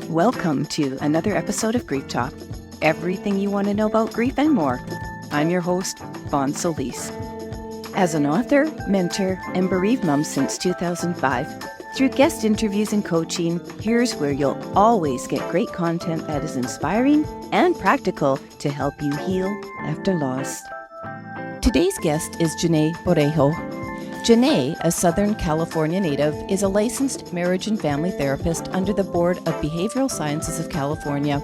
Welcome to another episode of Grief Talk. Everything you want to know about grief and more. I'm your host, Fawn Solis. As an author, mentor, and bereaved mom since 2005, through guest interviews and coaching, here's where you'll always get great content that is inspiring and practical to help you heal after loss. Today's guest is Janae Borrejo. Janae, a Southern California native, is a licensed marriage and family therapist under the Board of Behavioral Sciences of California.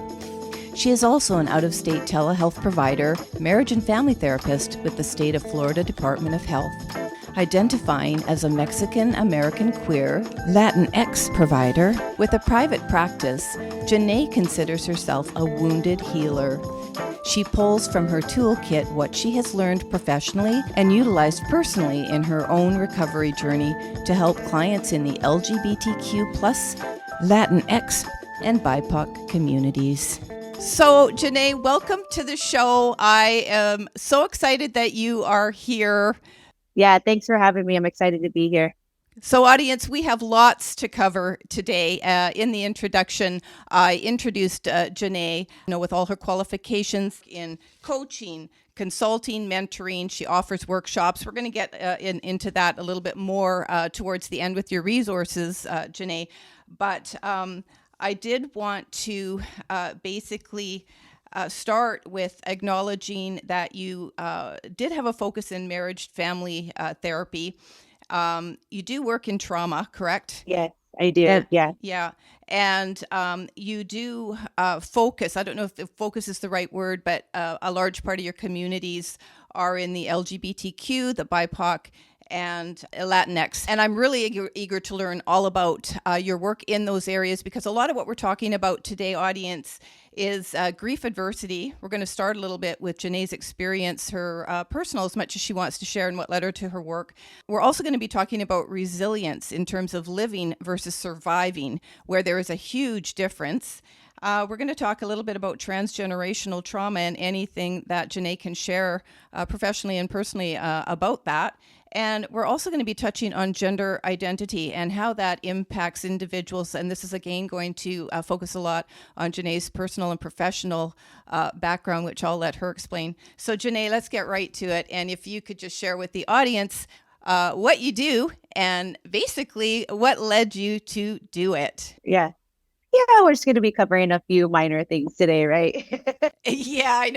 She is also an out-of-state telehealth provider, marriage and family therapist with the State of Florida Department of Health. Identifying as a Mexican-American queer Latinx provider with a private practice, Janae considers herself a wounded healer. She pulls from her toolkit what she has learned professionally and utilized personally in her own recovery journey to help clients in the LGBTQ+, Latinx, and BIPOC communities. So, Janae, welcome to the show. I am so excited that you are here. Yeah, thanks for having me. I'm excited to be here. So, audience, we have lots to cover today. In the introduction, I introduced Janae, with all her qualifications in coaching, consulting, mentoring. She offers workshops. We're going to get into that a little bit more towards the end with your resources, Janae. But I did want to basically start with acknowledging that you did have a focus in marriage family therapy. You do work in trauma, correct? Yes, I do. Yeah. Yeah. And you do focus, I don't know if focus is the right word, but a large part of your communities are in the LGBTQ, the BIPOC, and Latinx. And I'm really eager to learn all about your work in those areas, because a lot of what we're talking about today, audience, is grief adversity. We're going to start a little bit with Janae's experience, her personal, as much as she wants to share and what led her to her work. We're also going to be talking about resilience in terms of living versus surviving, where there is a huge difference. We're going to talk a little bit about transgenerational trauma and anything that Janae can share professionally and personally about that. And we're also going to be touching on gender identity and how that impacts individuals. And this is, again, going to focus a lot on Janae's personal and professional background, which I'll let her explain. So, Janae, let's get right to it. And if you could just share with the audience what you do and basically what led you to do it. Yeah, we're just going to be covering a few minor things today, right? Yeah, I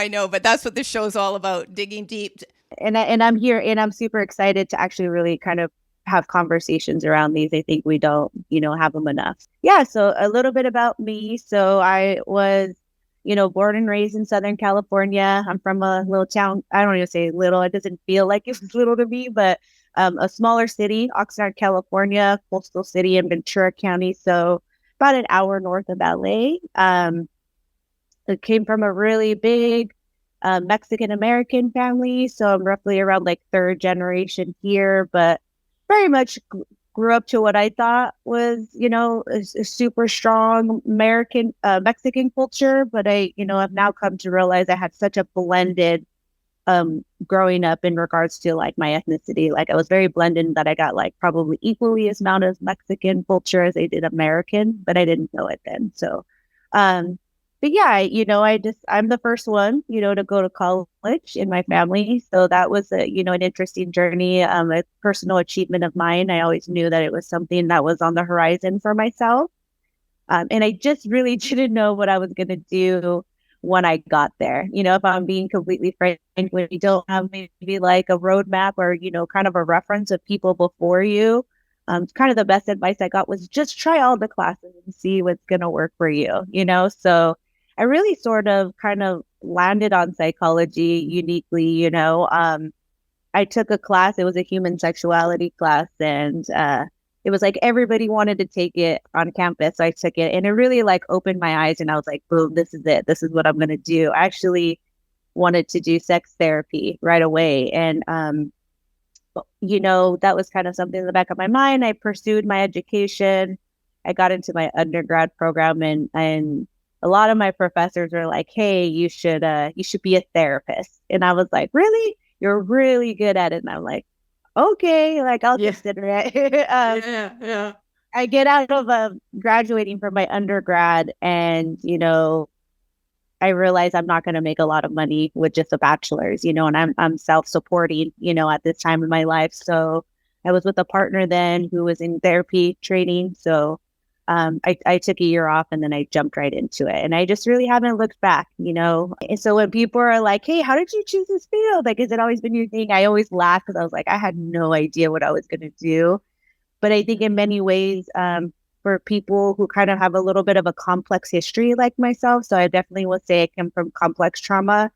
know. But that's what this show is all about, digging deep. And I'm here, and I'm super excited to actually really kind of have conversations around these. I think we don't, have them enough. Yeah, so a little bit about me. So I was, born and raised in Southern California. I'm from a little town. I don't even say little. It doesn't feel like it was little to me, but a smaller city, Oxnard, California, coastal city in Ventura County. So about an hour north of LA. It came from a really big Mexican-American family. So I'm roughly around like third generation here, but very much grew up to what I thought was, a super strong Mexican culture. But I've now come to realize I had such a blended growing up in regards to like my ethnicity. Like I was very blended, that I got like probably equally as amount of Mexican culture as I did American, but I didn't know it then. So, but yeah, I'm the first one, to go to college in my family. So that was an interesting journey, a personal achievement of mine. I always knew that it was something that was on the horizon for myself. And I just really didn't know what I was going to do when I got there. If I'm being completely frank, when you don't have maybe like a roadmap or, kind of a reference of people before you, kind of the best advice I got was just try all the classes and see what's going to work for you, So I really sort of kind of landed on psychology uniquely, I took a class, it was a human sexuality class, and it was like everybody wanted to take it on campus. So I took it, and it really like opened my eyes, and I was like, boom, this is it. This is what I'm going to do. I actually wanted to do sex therapy right away. And, that was kind of something in the back of my mind. I pursued my education. I got into my undergrad program, and a lot of my professors were like, hey, you should be a therapist. And I was like, really? You're really good at it. And I'm like, okay, like I'll consider it. Yeah. I get out of graduating from my undergrad, and I realize I'm not going to make a lot of money with just a bachelor's, and I'm self-supporting, at this time in my life. So I was with a partner then who was in therapy training. So I took a year off and then I jumped right into it. And I just really haven't looked back. And so when people are like, hey, how did you choose this field? Like, has it always been your thing? I always laugh because I was like, I had no idea what I was going to do. But I think in many ways, for people who kind of have a little bit of a complex history like myself, so I definitely would say I come from complex trauma.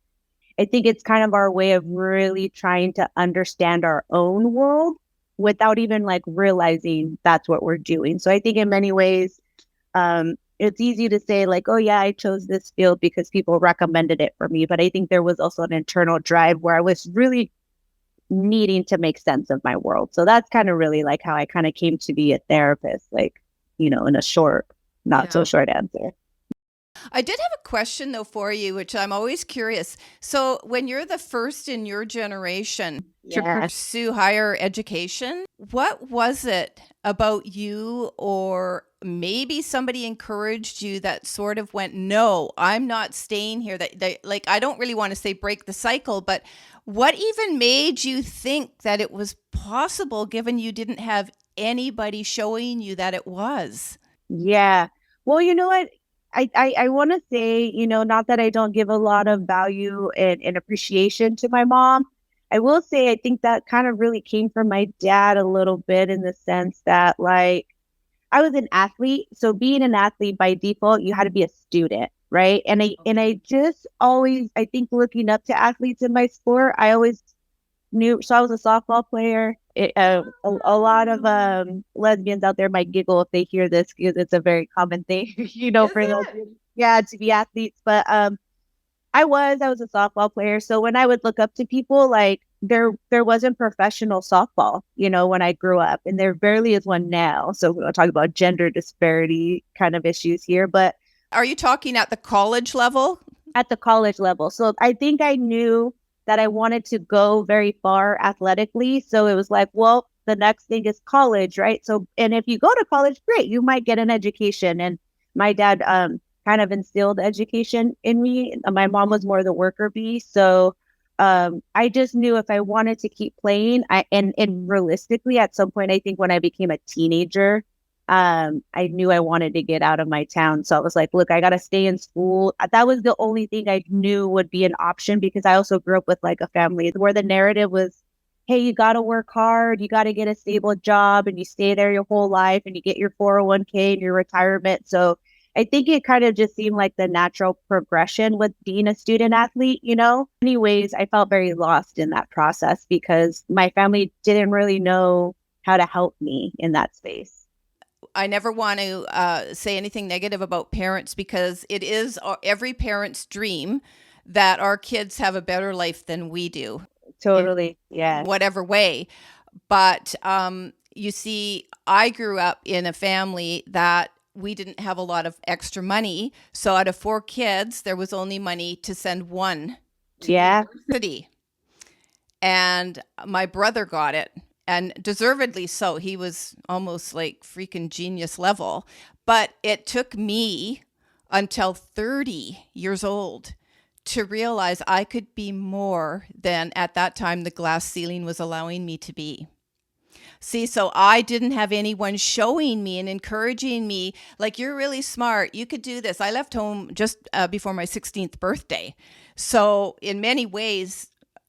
I think it's kind of our way of really trying to understand our own world without even like realizing that's what we're doing. So I think in many ways, it's easy to say like, oh yeah, I chose this field because people recommended it for me. But I think there was also an internal drive where I was really needing to make sense of my world. So that's kind of really like how I kind of came to be a therapist, like, in a short, not so short answer. I did have a question though for you, which I'm always curious. So when you're the first in your generation to pursue higher education, what was it about you, or maybe somebody encouraged you that sort of went, no, I'm not staying here? That like, I don't really want to say break the cycle, but what even made you think that it was possible given you didn't have anybody showing you that it was? Yeah. Well, you know what? I want to say, not that I don't give a lot of value and appreciation to my mom. I will say I think that kind of really came from my dad a little bit, in the sense that like I was an athlete. So being an athlete by default, you had to be a student, right? And I just always, I think, looking up to athletes in my sport, I always knew. So I was a softball player. A lot of lesbians out there might giggle if they hear this, because it's a very common thing, for those, yeah, to be athletes. But I was a softball player. So when I would look up to people, like there wasn't professional softball, when I grew up, and there barely is one now. So we're talking about gender disparity kind of issues here, but Are you talking at the college level? at the college level. So I think I knew that I wanted to go very far athletically. So it was like, well, the next thing is college, right? So, and if you go to college, great, you might get an education. And my dad kind of instilled education in me. My mom was more the worker bee. So I just knew if I wanted to keep playing, and realistically, at some point, I think when I became a teenager, I knew I wanted to get out of my town. So I was like, look, I got to stay in school. That was the only thing I knew would be an option, because I also grew up with like a family where the narrative was, hey, you got to work hard, you got to get a stable job, and you stay there your whole life, and you get your 401k and your retirement. So I think it kind of just seemed like the natural progression with being a student athlete. Anyways, I felt very lost in that process because my family didn't really know how to help me in that space. I never want to say anything negative about parents, because it is every parent's dream that our kids have a better life than we do. Totally. Yeah. Whatever way. But you see, I grew up in a family that we didn't have a lot of extra money. So out of 4 kids, there was only money to send one to university. And my brother got it, and deservedly so. He was almost like freaking genius level. But it took me until 30 years old to realize I could be more than at that time the glass ceiling was allowing me to be. See, so I didn't have anyone showing me and encouraging me, like, you're really smart, you could do this. I left home just before my 16th birthday. So in many ways,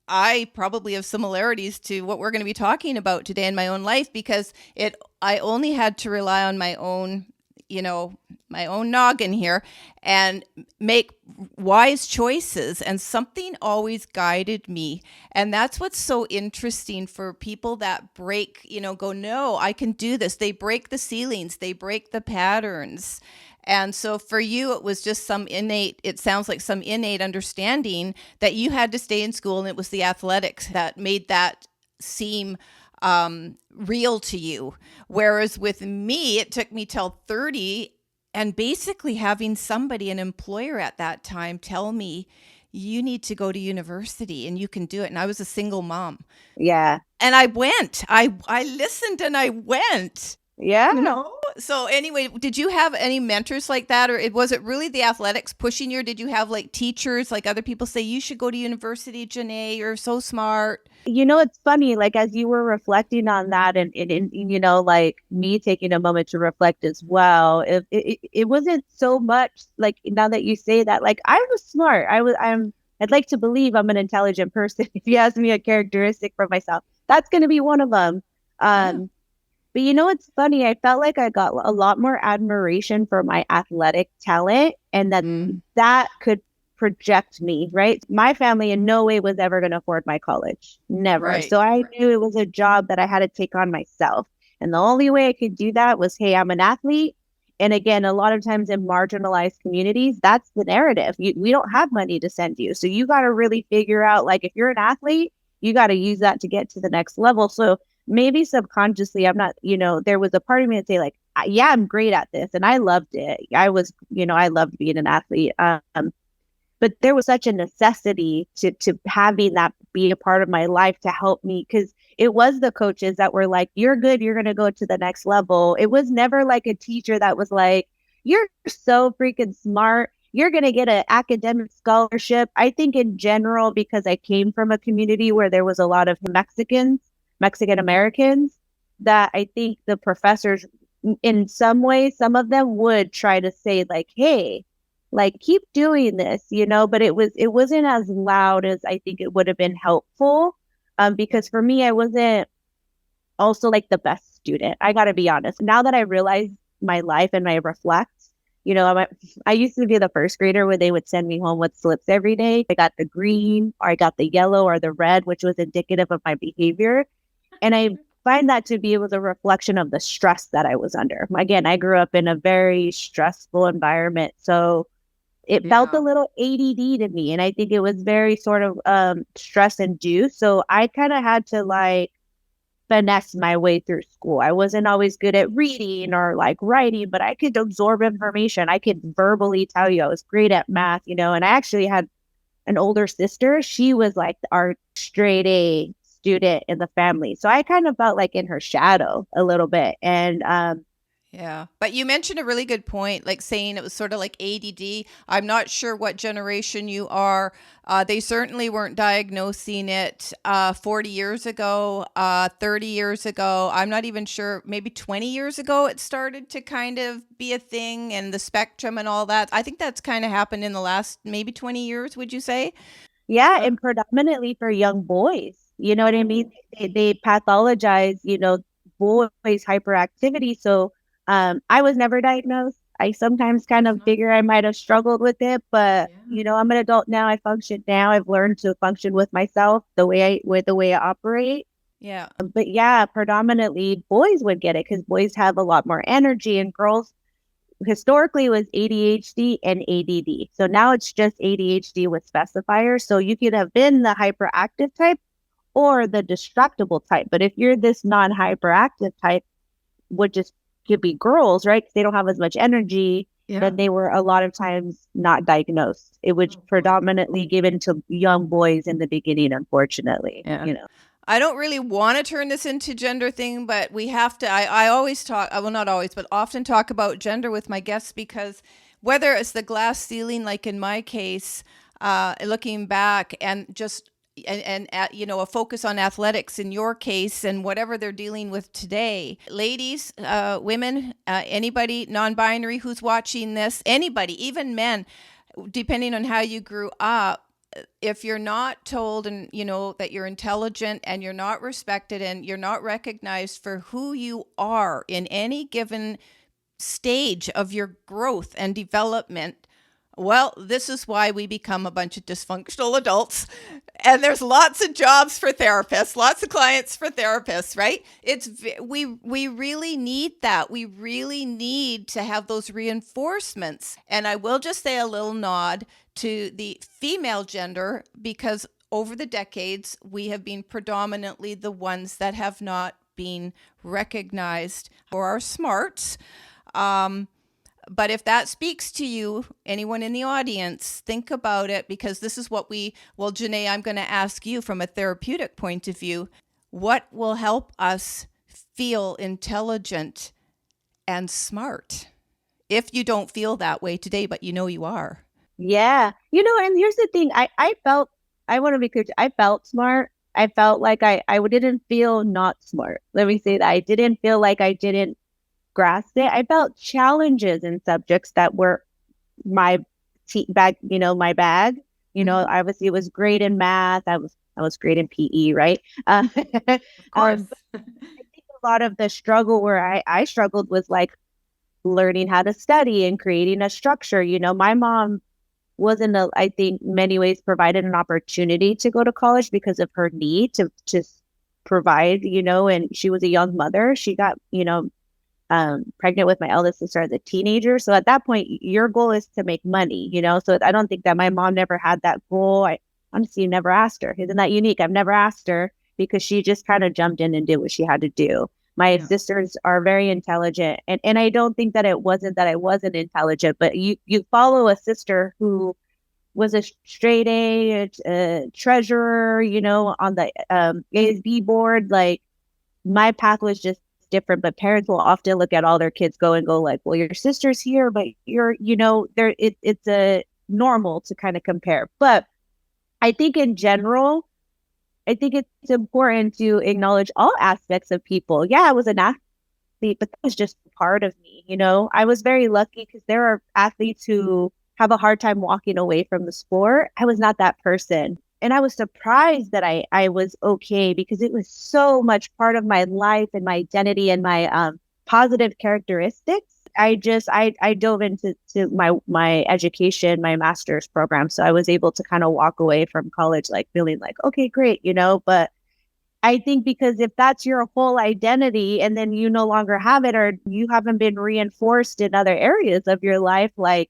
I probably have similarities to what we're going to be talking about today in my own life, because I only had to rely on my own, my own noggin here and make wise choices. And something always guided me. And that's what's so interesting for people that break, go, no, I can do this. They break the ceilings, they break the patterns. And so for you, it was just it sounds like some innate understanding that you had to stay in school, and it was the athletics that made that seem real to you. Whereas with me, it took me till 30, and basically having somebody, an employer at that time, tell me, you need to go to university and you can do it. And I was a single mom. Yeah. And I went. I listened and I went. Yeah. So anyway, did you have any mentors like that, or was it really the athletics pushing you? Or did you have like teachers, like other people say you should go to university, Janae, you're so smart? It's funny, like as you were reflecting on that and like me taking a moment to reflect as well, it wasn't so much like now that you say that, like I was smart. I'd like to believe I'm an intelligent person. If you ask me a characteristic for myself, that's going to be one of them. Yeah. But it's funny. I felt like I got a lot more admiration for my athletic talent and that could project me, right? My family in no way was ever going to afford my college. Never. Right. So I knew it was a job that I had to take on myself. And the only way I could do that was, hey, I'm an athlete. And again, a lot of times in marginalized communities, that's the narrative. We don't have money to send you. So you got to really figure out, like, if you're an athlete, you got to use that to get to the next level. So maybe subconsciously, I'm not, there was a part of me that say like, yeah, I'm great at this. And I loved it. I loved being an athlete. But there was such a necessity to having that be a part of my life to help me, because it was the coaches that were like, you're good, you're going to go to the next level. It was never like a teacher that was like, you're so freaking smart, you're going to get an academic scholarship. I think in general, because I came from a community where there was a lot of Mexican Americans, that I think the professors in some way, some of them would try to say like, hey, like keep doing this, but it wasn't as loud as I think it would have been helpful. Because for me, I wasn't also like the best student. I got to be honest. Now that I realize my life and I reflect, I used to be the first grader where they would send me home with slips every day. I got the green or I got the yellow or the red, which was indicative of my behavior. And I find that to be it was a reflection of the stress that I was under. Again, I grew up in a very stressful environment. So it felt a little ADD to me. And I think it was very sort of stress induced. So I kind of had to like finesse my way through school. I wasn't always good at reading or like writing, but I could absorb information. I could verbally tell you I was great at math, and I actually had an older sister. She was like our straight A student in the family. So I kind of felt like in her shadow a little bit. And yeah. But you mentioned a really good point, like saying it was sort of like ADD. I'm not sure what generation you are. They certainly weren't diagnosing it 40 years ago, 30 years ago. I'm not even sure, maybe 20 years ago it started to kind of be a thing, and the spectrum and all that. I think that's kind of happened in the last maybe 20 years, would you say? yeah, and predominantly for young boys. You know what I mean? They pathologize, boys' hyperactivity. So I was never diagnosed. I sometimes kind of figure I might have struggled with it, but I'm an adult now. I function now. I've learned to function with myself the way I operate. Yeah. But yeah, predominantly boys would get it because boys have a lot more energy, and girls historically was ADHD and ADD. So now it's just ADHD with specifiers. So you could have been the hyperactive type or the distractible type. But if you're this non-hyperactive type, which is could be girls, right? Because they don't have as much energy, then they were a lot of times not diagnosed. It was predominantly given to young boys in the beginning, unfortunately. I don't really want to turn this into gender thing, but we have to. I always talk, well, not always, but often talk about gender with my guests, because whether it's the glass ceiling, like in my case, looking back, and just and a focus on athletics in your case, and whatever they're dealing with today, ladies, women, anybody non-binary who's watching this, anybody, even men, depending on how you grew up. If you're not told and that you're intelligent and you're not respected and you're not recognized for who you are in any given stage of your growth and development, well, this is why we become a bunch of dysfunctional adults. And there's lots of jobs for therapists, lots of clients for therapists, right? We really need that. We really need to have those reinforcements. And I will just say a little nod to the female gender, because over the decades, we have been predominantly the ones that have not been recognized for our smarts. But if that speaks to you, anyone in the audience, think about it, because this is what Janae, I'm going to ask you from a therapeutic point of view, what will help us feel intelligent and smart. If you don't feel that way today, but you know you are. Yeah. And here's the thing. I want to be clear. I felt smart. I felt like I didn't feel not smart. Let me say that. I didn't feel like I didn't grasp it. I felt challenges in subjects that were my bag, my bag. Obviously it was great in math. I was great in PE, right? Of course. I think a lot of the struggle where I struggled was like learning how to study and creating a structure. My mom wasn't I think many ways provided an opportunity to go to college because of her need to just provide, and she was a young mother. She got, pregnant with my eldest sister as a teenager. So at that point, your goal is to make money, So I don't think that my mom never had that goal. I honestly never asked her. Isn't that unique? I've never asked her because she just kind of jumped in and did what she had to do. My sisters are very intelligent. And I don't think that it wasn't that I wasn't intelligent, but you follow a sister who was a straight A treasurer, on the ASB board. Like my path was just different, but parents will often look at all their kids go like, well, your sister's here, but you're, there, it's a normal to kind of compare. But I think in general, I think it's important to acknowledge all aspects of people. Yeah, I was an athlete, but that was just part of me. I was very lucky because there are athletes who have a hard time walking away from the sport. I was not that person. And I was surprised that I was okay because it was so much part of my life and my identity and my positive characteristics. I dove into my education, my master's program. So I was able to kind of walk away from college like feeling like, okay, great, but I think because if that's your whole identity and then you no longer have it or you haven't been reinforced in other areas of your life, like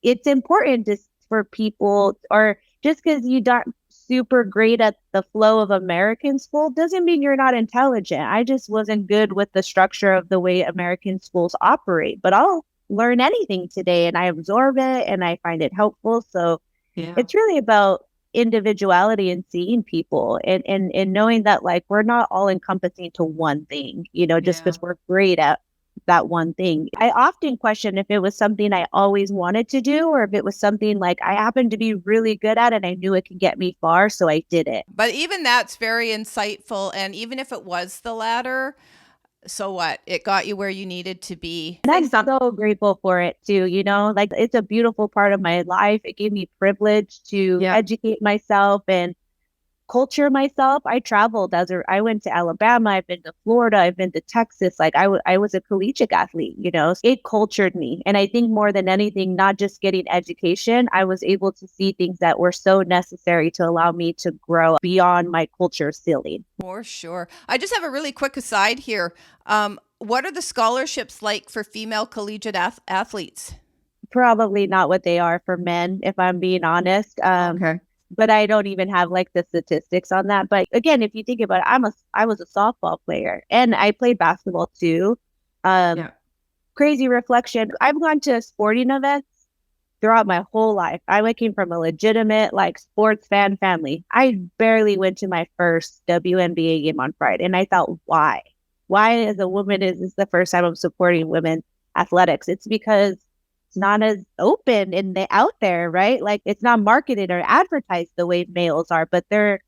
it's important for people, or just because you don't super great at the flow of American school doesn't mean you're not intelligent. I just wasn't good with the structure of the way American schools operate, but I'll learn anything today and I absorb it and I find it helpful. So it's really about individuality and seeing people and knowing that like we're not all encompassing to one thing, just because we're great at that one thing. I often question if it was something I always wanted to do or if it was something like I happened to be really good at and I knew it could get me far, so I did it. But even that's very insightful. And even if it was the latter, so what? It got you where you needed to be. And I'm so grateful for it too, like it's a beautiful part of my life. It gave me privilege to educate myself and culture myself. I traveled I went to Alabama, I've been to Florida, I've been to Texas. Like I was a collegiate athlete, it cultured me. And I think more than anything, not just getting education, I was able to see things that were so necessary to allow me to grow beyond my culture ceiling. For sure. I just have a really quick aside here. What are the scholarships like for female collegiate athletes? Probably not what they are for men, if I'm being honest. Okay. But I don't even have like the statistics on that. But again, if you think about it, I was a softball player and I played basketball too. Crazy reflection. I've gone to sporting events throughout my whole life. I came from a legitimate like sports fan family. I barely went to my first WNBA game on Friday. And I thought, why? Why as a woman is this the first time I'm supporting women athletics? It's because not as open and out there, right? Like it's not marketed or advertised the way males are, but I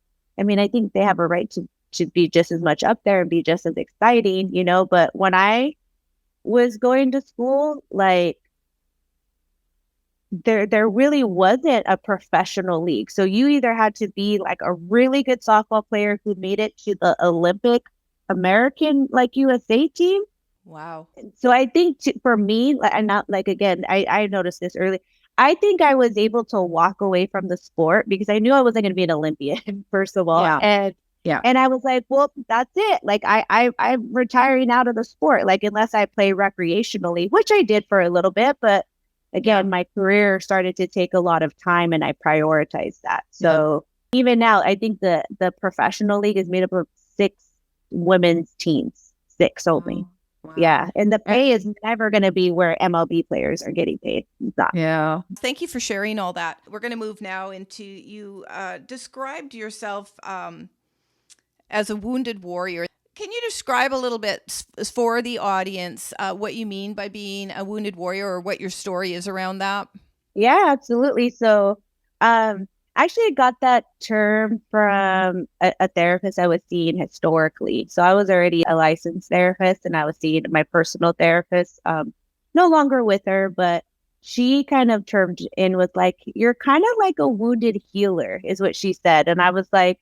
think they have a right to be just as much up there and be just as exciting, but when I was going to school, like there really wasn't a professional league. So you either had to be like a really good softball player who made it to the Olympic American like USA team. Wow. So I think for me, and not like, again, I noticed this early. I think I was able to walk away from the sport because I knew I wasn't going to be an Olympian, first of all. And I was like, well, that's it. Like I'm retiring out of the sport, like unless I play recreationally, which I did for a little bit. But again, my career started to take a lot of time and I prioritized that. So even now, I think the professional league is made up of 6 women's teams, 6 only. Oh. Wow. Yeah. And the pay is never going to be where MLB players are getting paid. It's not. Yeah. Thank you for sharing all that. We're going to move now into you described yourself as a wounded warrior. Can you describe a little bit for the audience what you mean by being a wounded warrior, or what your story is around that? Yeah, absolutely. So, actually, I got that term from a therapist I was seeing historically. So I was already a licensed therapist, and I was seeing my personal therapist, no longer with her, but she kind of termed in with like, you're kind of like a wounded healer, is what she said. And I was like,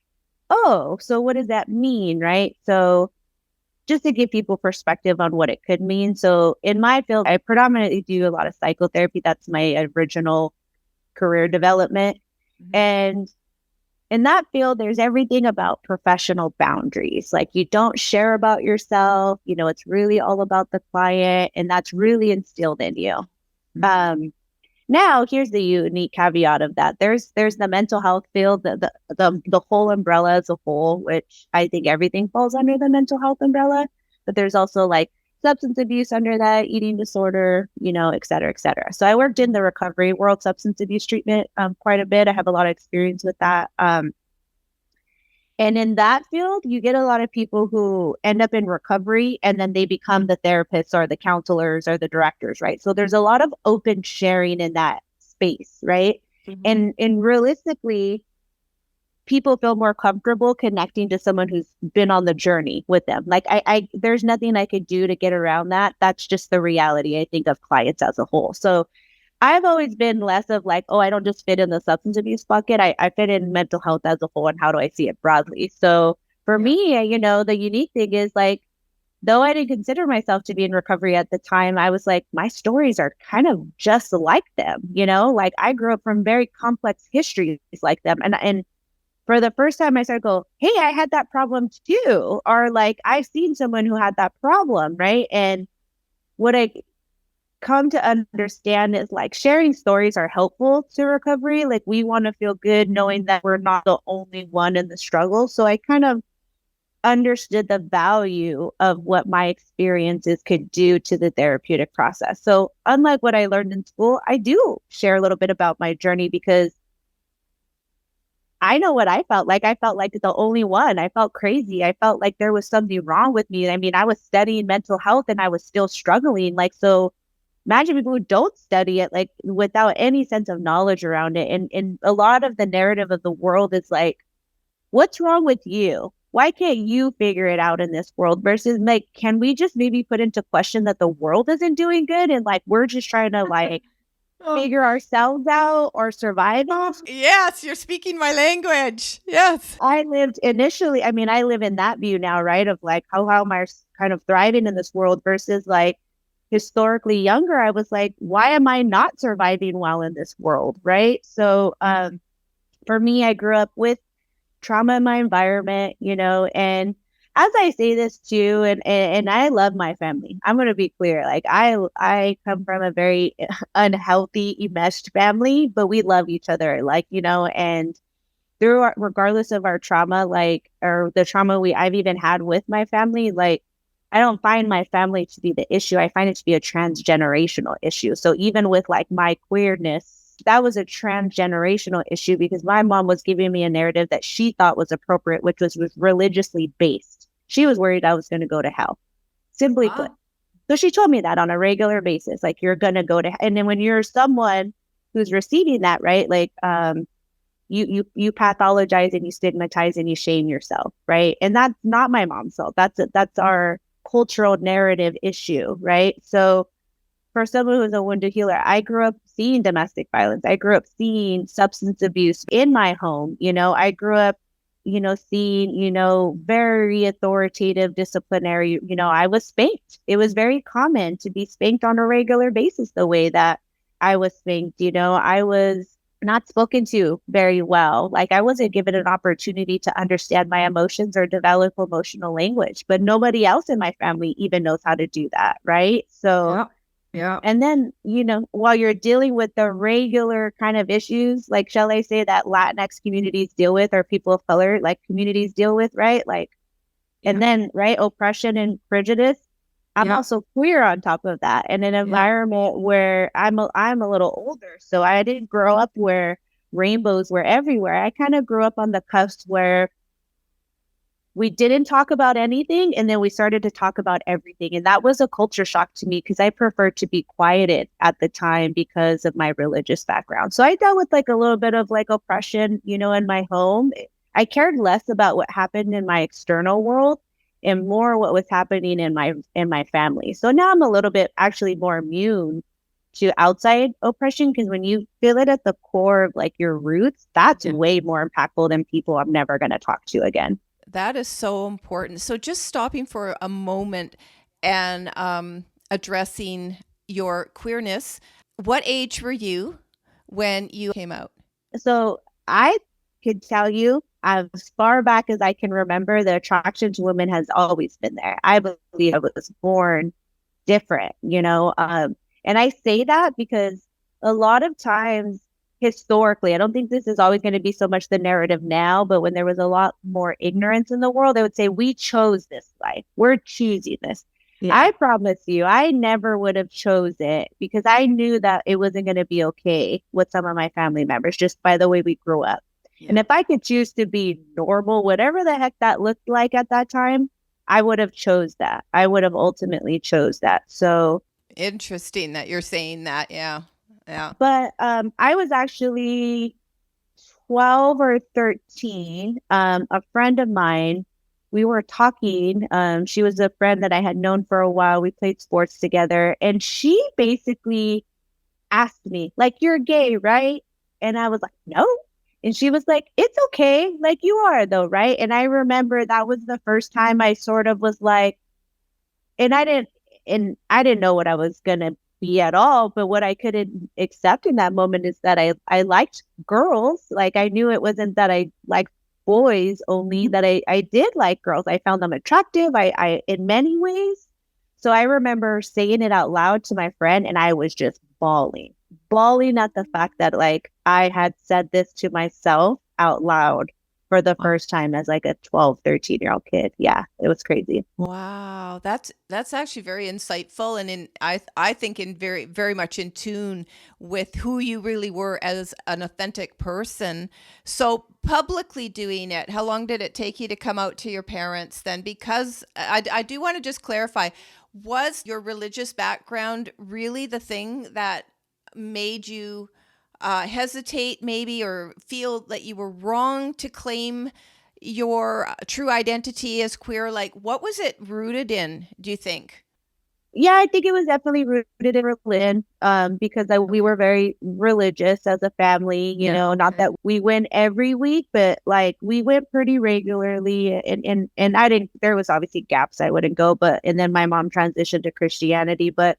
oh, so what does that mean? Right. So just to give people perspective on what it could mean. So in my field, I predominantly do a lot of psychotherapy. That's my original career development. Mm-hmm. And in that field, there's everything about professional boundaries. Like you don't share about yourself. You know, it's really all about the client, and that's really instilled in you. Now, here's the unique caveat of that. There's the mental health field, the whole umbrella as a whole, which I think everything falls under the mental health umbrella. But there's also like substance abuse under that, eating disorder, you know, et cetera, et cetera. So I worked in the recovery world, substance abuse treatment, quite a bit. I have a lot of experience with that. And in that field, you get a lot of people who end up in recovery and then they become the therapists or the counselors or the directors, right? So there's a lot of open sharing in that space, right? Mm-hmm. And realistically, people feel more comfortable connecting to someone who's been on the journey with them. Like I there's nothing I could do to get around that. That's just the reality, I think, of clients as a whole. So I've always been less of like, oh, I don't just fit in the substance abuse bucket. I fit in mental health as a whole, and how do I see it broadly? So for me, you know, the unique thing is like, though I didn't consider myself to be in recovery at the time, I was like, my stories are kind of just like them, you know, like I grew up from very complex histories like them. And for the first time I started to go, hey, I had that problem too. Or like, I've seen someone who had that problem, right? And what I come to understand is like sharing stories are helpful to recovery. Like we want to feel good knowing that we're not the only one in the struggle. So I kind of understood the value of what my experiences could do to the therapeutic process. So unlike what I learned in school, I do share a little bit about my journey because I know what I felt like. I felt like the only one. I felt crazy. I felt like there was something wrong with me. I mean, I was studying mental health and I was still struggling. Like, so imagine people who don't study it, like without any sense of knowledge around it. And a lot of the narrative of the world is like, what's wrong with you? Why can't you figure it out in this world? Versus like, can we just maybe put into question that the world isn't doing good? And like, we're just trying to like figure ourselves out or survive off. Yes, you're speaking my language. Yes. I lived initially, I mean, I live in that view now, right? Of like, how am I kind of thriving in this world versus like, historically younger, I was like, why am I not surviving well in this world? Right. So for me, I grew up with trauma in my environment, you know, and as I say this too, and I love my family. I'm gonna be clear. Like I come from a very unhealthy, enmeshed family, but we love each other, like, you know, and regardless of our trauma, like or the trauma I've even had with my family, like I don't find my family to be the issue. I find it to be a transgenerational issue. So even with like my queerness, that was a transgenerational issue because my mom was giving me a narrative that she thought was appropriate, which was religiously based. She was worried I was going to go to hell, simply put. So she told me that on a regular basis, like you're going to go to hell. And then when you're someone who's receiving that, right? Like, you pathologize and you stigmatize and you shame yourself, right? And that's not my mom's fault. That's our cultural narrative issue, right? So for someone who's a wounded healer, I grew up seeing domestic violence. I grew up seeing substance abuse in my home. You know, I grew up, you know, seeing, you know, very authoritative disciplinary, you know, I was spanked. It was very common to be spanked on a regular basis the way that I was spanked. You know, I was not spoken to very well. Like I wasn't given an opportunity to understand my emotions or develop emotional language, but nobody else in my family even knows how to do that. Right. So, Yeah. And then, you know, while you're dealing with the regular kind of issues, like, shall I say that Latinx communities deal with or people of color, like communities deal with, right? Like, and then, right, oppression and prejudice. I'm also queer on top of that, in an environment where I'm a little older, so I didn't grow up where rainbows were everywhere. I kind of grew up on the cusp where we didn't talk about anything, and then we started to talk about everything. And that was a culture shock to me because I preferred to be quieted at the time because of my religious background. So I dealt with like a little bit of like oppression, in my home. I cared less about what happened in my external world and more what was happening in my family. So now I'm a little bit actually more immune to outside oppression, because when you feel it at the core of like your roots, that's way more impactful than people I'm never going to talk to again. That is so important. So just stopping for a moment and addressing your queerness. What age were you when you came out? So I could tell you, as far back as I can remember, the attraction to women has always been there. I believe I was born different, and I say that because a lot of times historically, I don't think this is always going to be so much the narrative now, but when there was a lot more ignorance in the world, they would say, we chose this life. We're choosing this. Yeah. I promise you, I never would have chose it because I knew that it wasn't going to be okay with some of my family members just by the way we grew up. Yeah. And if I could choose to be normal, whatever the heck that looked like at that time, I would have chose that. I would have ultimately chose that. So interesting that you're saying that. Yeah. Yeah. But I was actually 12 or 13. A friend of mine, we were talking. She was a friend that I had known for a while. We played sports together. And she basically asked me, like, you're gay, right? And I was like, no. And she was like, it's okay. Like, you are, though, right? And I remember that was the first time I sort of was like, and I didn't know what I was going to be at all. But what I couldn't accept in that moment is that I liked girls. Like, I knew it wasn't that I liked boys only, that I did like girls. I found them attractive. I in many ways. So I remember saying it out loud to my friend, and I was just bawling at the fact that like I had said this to myself out loud for the first time as like a 12, 13-year-old kid. Yeah, it was crazy. Wow. That's actually very insightful, and I think in very, very much in tune with who you really were as an authentic person. So publicly doing it, how long did it take you to come out to your parents then? Because I do want to just clarify, was your religious background really the thing that made you hesitate maybe, or feel that you were wrong to claim your true identity as queer? Like, what was it rooted in, do you think? Yeah, I think it was definitely rooted in religion, because we were very religious as a family, not that we went every week, but like we went pretty regularly, and I didn't, there was obviously gaps I wouldn't go, and then my mom transitioned to Christianity, but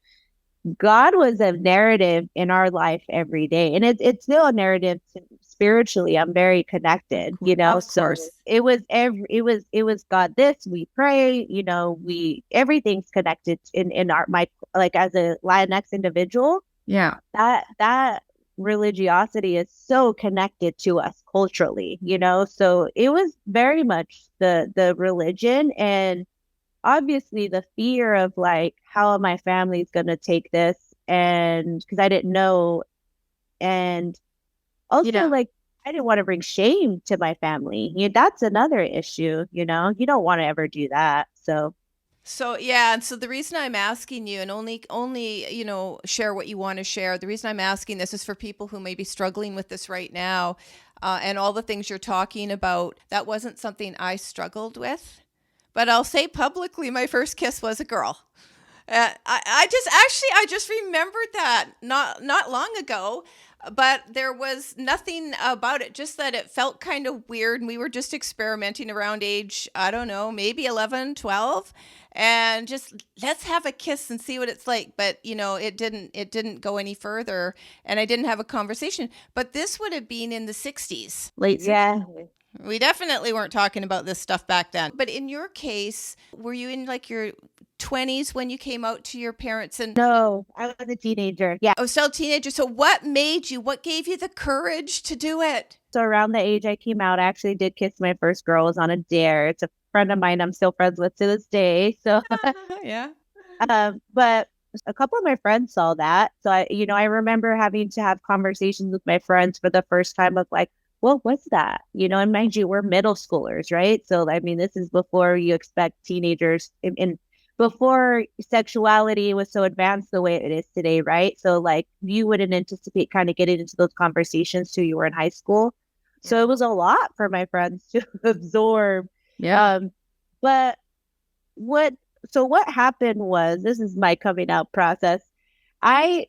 God was a narrative in our life every day. And it's still a narrative spiritually. I'm very connected, Of so course. it was God this, we pray, everything's connected in my, like as a Latinx individual. Yeah. That religiosity is so connected to us culturally, so it was very much the religion, and obviously the fear of like, how are my family's going to take this? And because I didn't know. And also like, I didn't want to bring shame to my family. That's another issue, you don't want to ever do that. So yeah, and so the reason I'm asking you, and only share what you want to share. The reason I'm asking this is for people who may be struggling with this right now, and all the things you're talking about. That wasn't something I struggled with. But I'll say publicly, my first kiss was a girl. I just remembered that not long ago, but there was nothing about it, just that it felt kind of weird. And we were just experimenting around age, I don't know, maybe 11, 12, and just let's have a kiss and see what it's like. But, it didn't go any further, and I didn't have a conversation. But this would have been in the 60s. Late 60s. Yeah. We definitely weren't talking about this stuff back then. But in your case, were you in like your 20s when you came out to your parents? And no, I was a teenager. Yeah. Oh, still a teenager. So what gave you the courage to do it? So around the age I came out, I actually did kiss my first girl. It was on a dare. It's a friend of mine I'm still friends with to this day. So yeah. But a couple of my friends saw that. So I remember having to have conversations with my friends for the first time of like, what was that? And mind you, we're middle schoolers, right? So, I mean, this is before you expect teenagers and before sexuality was so advanced the way it is today, right? So, like, you wouldn't anticipate kind of getting into those conversations till you were in high school. So it was a lot for my friends to absorb. Yeah. But what, so what happened was, this is my coming out process. I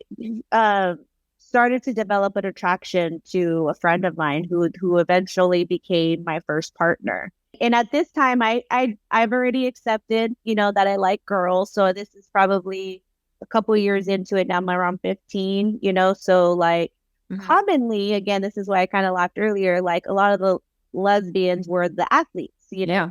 uh, started to develop an attraction to a friend of mine who eventually became my first partner. And at this time, I've already accepted, that I like girls. So this is probably a couple years into it now. I'm around 15, so like commonly, again, this is why I kind of laughed earlier, like a lot of the lesbians were the athletes, Yeah.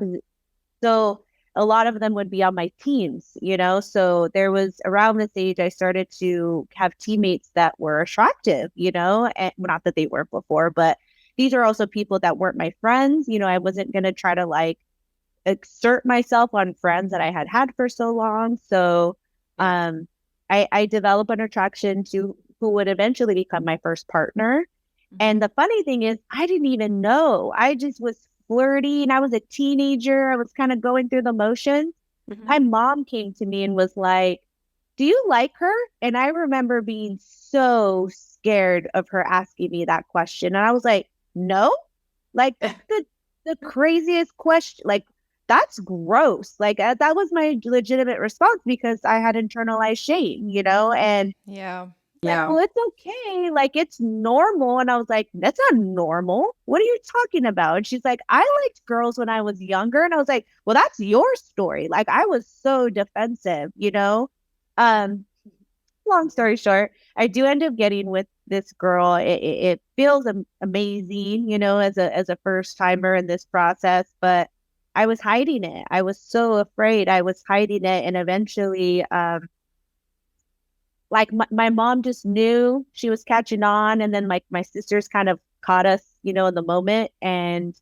so a lot of them would be on my teams, So there was around this age, I started to have teammates that were attractive, and not that they weren't before, but these are also people that weren't my friends. I wasn't going to try to like exert myself on friends that I had had for so long. So I developed an attraction to who would eventually become my first partner. And the funny thing is, I didn't even know. I just was flirting. I was a teenager. I was kind of going through the motions. My mom came to me and was like, "Do you like her?" And I remember being so scared of her asking me that question. And I was like, "No." Like the craziest question. Like, that's gross. Like that was my legitimate response because I had internalized shame, and Yeah. like, Yeah. well, it's okay. Like, it's normal. And I was like, that's not normal. What are you talking about? And she's like, I liked girls when I was younger. And I was like, well, that's your story. Like, I was so defensive, Um, long story short, I do end up getting with this girl. It feels amazing, as a first timer in this process, but I was hiding it. I was so afraid. I was hiding it. And eventually, like my mom just knew she was catching on, and then like my sisters kind of caught us, in the moment. And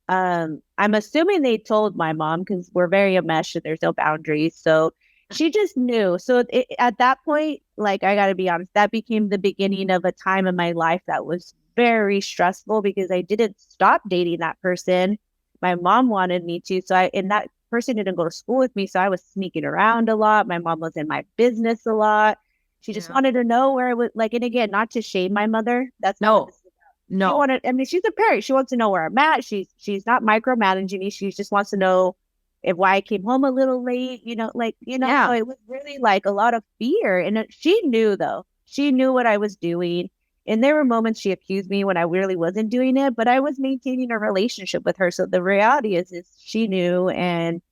I'm assuming they told my mom because we're very enmeshed and there's no boundaries. So she just knew. So at that point, like I got to be honest, that became the beginning of a time in my life that was very stressful because I didn't stop dating that person. My mom wanted me to. And that person didn't go to school with me. So I was sneaking around a lot. My mom was in my business a lot. She just wanted to know where it was like, and again, not to shame my mother. That's not what this is about. She wanted, I mean, she's a parent. She wants to know where I'm at. She's not micromanaging me. She just wants to know if why I came home a little late, so it was really like a lot of fear. And she knew though. She knew what I was doing. And there were moments she accused me when I really wasn't doing it, but I was maintaining a relationship with her. So the reality is she knew, and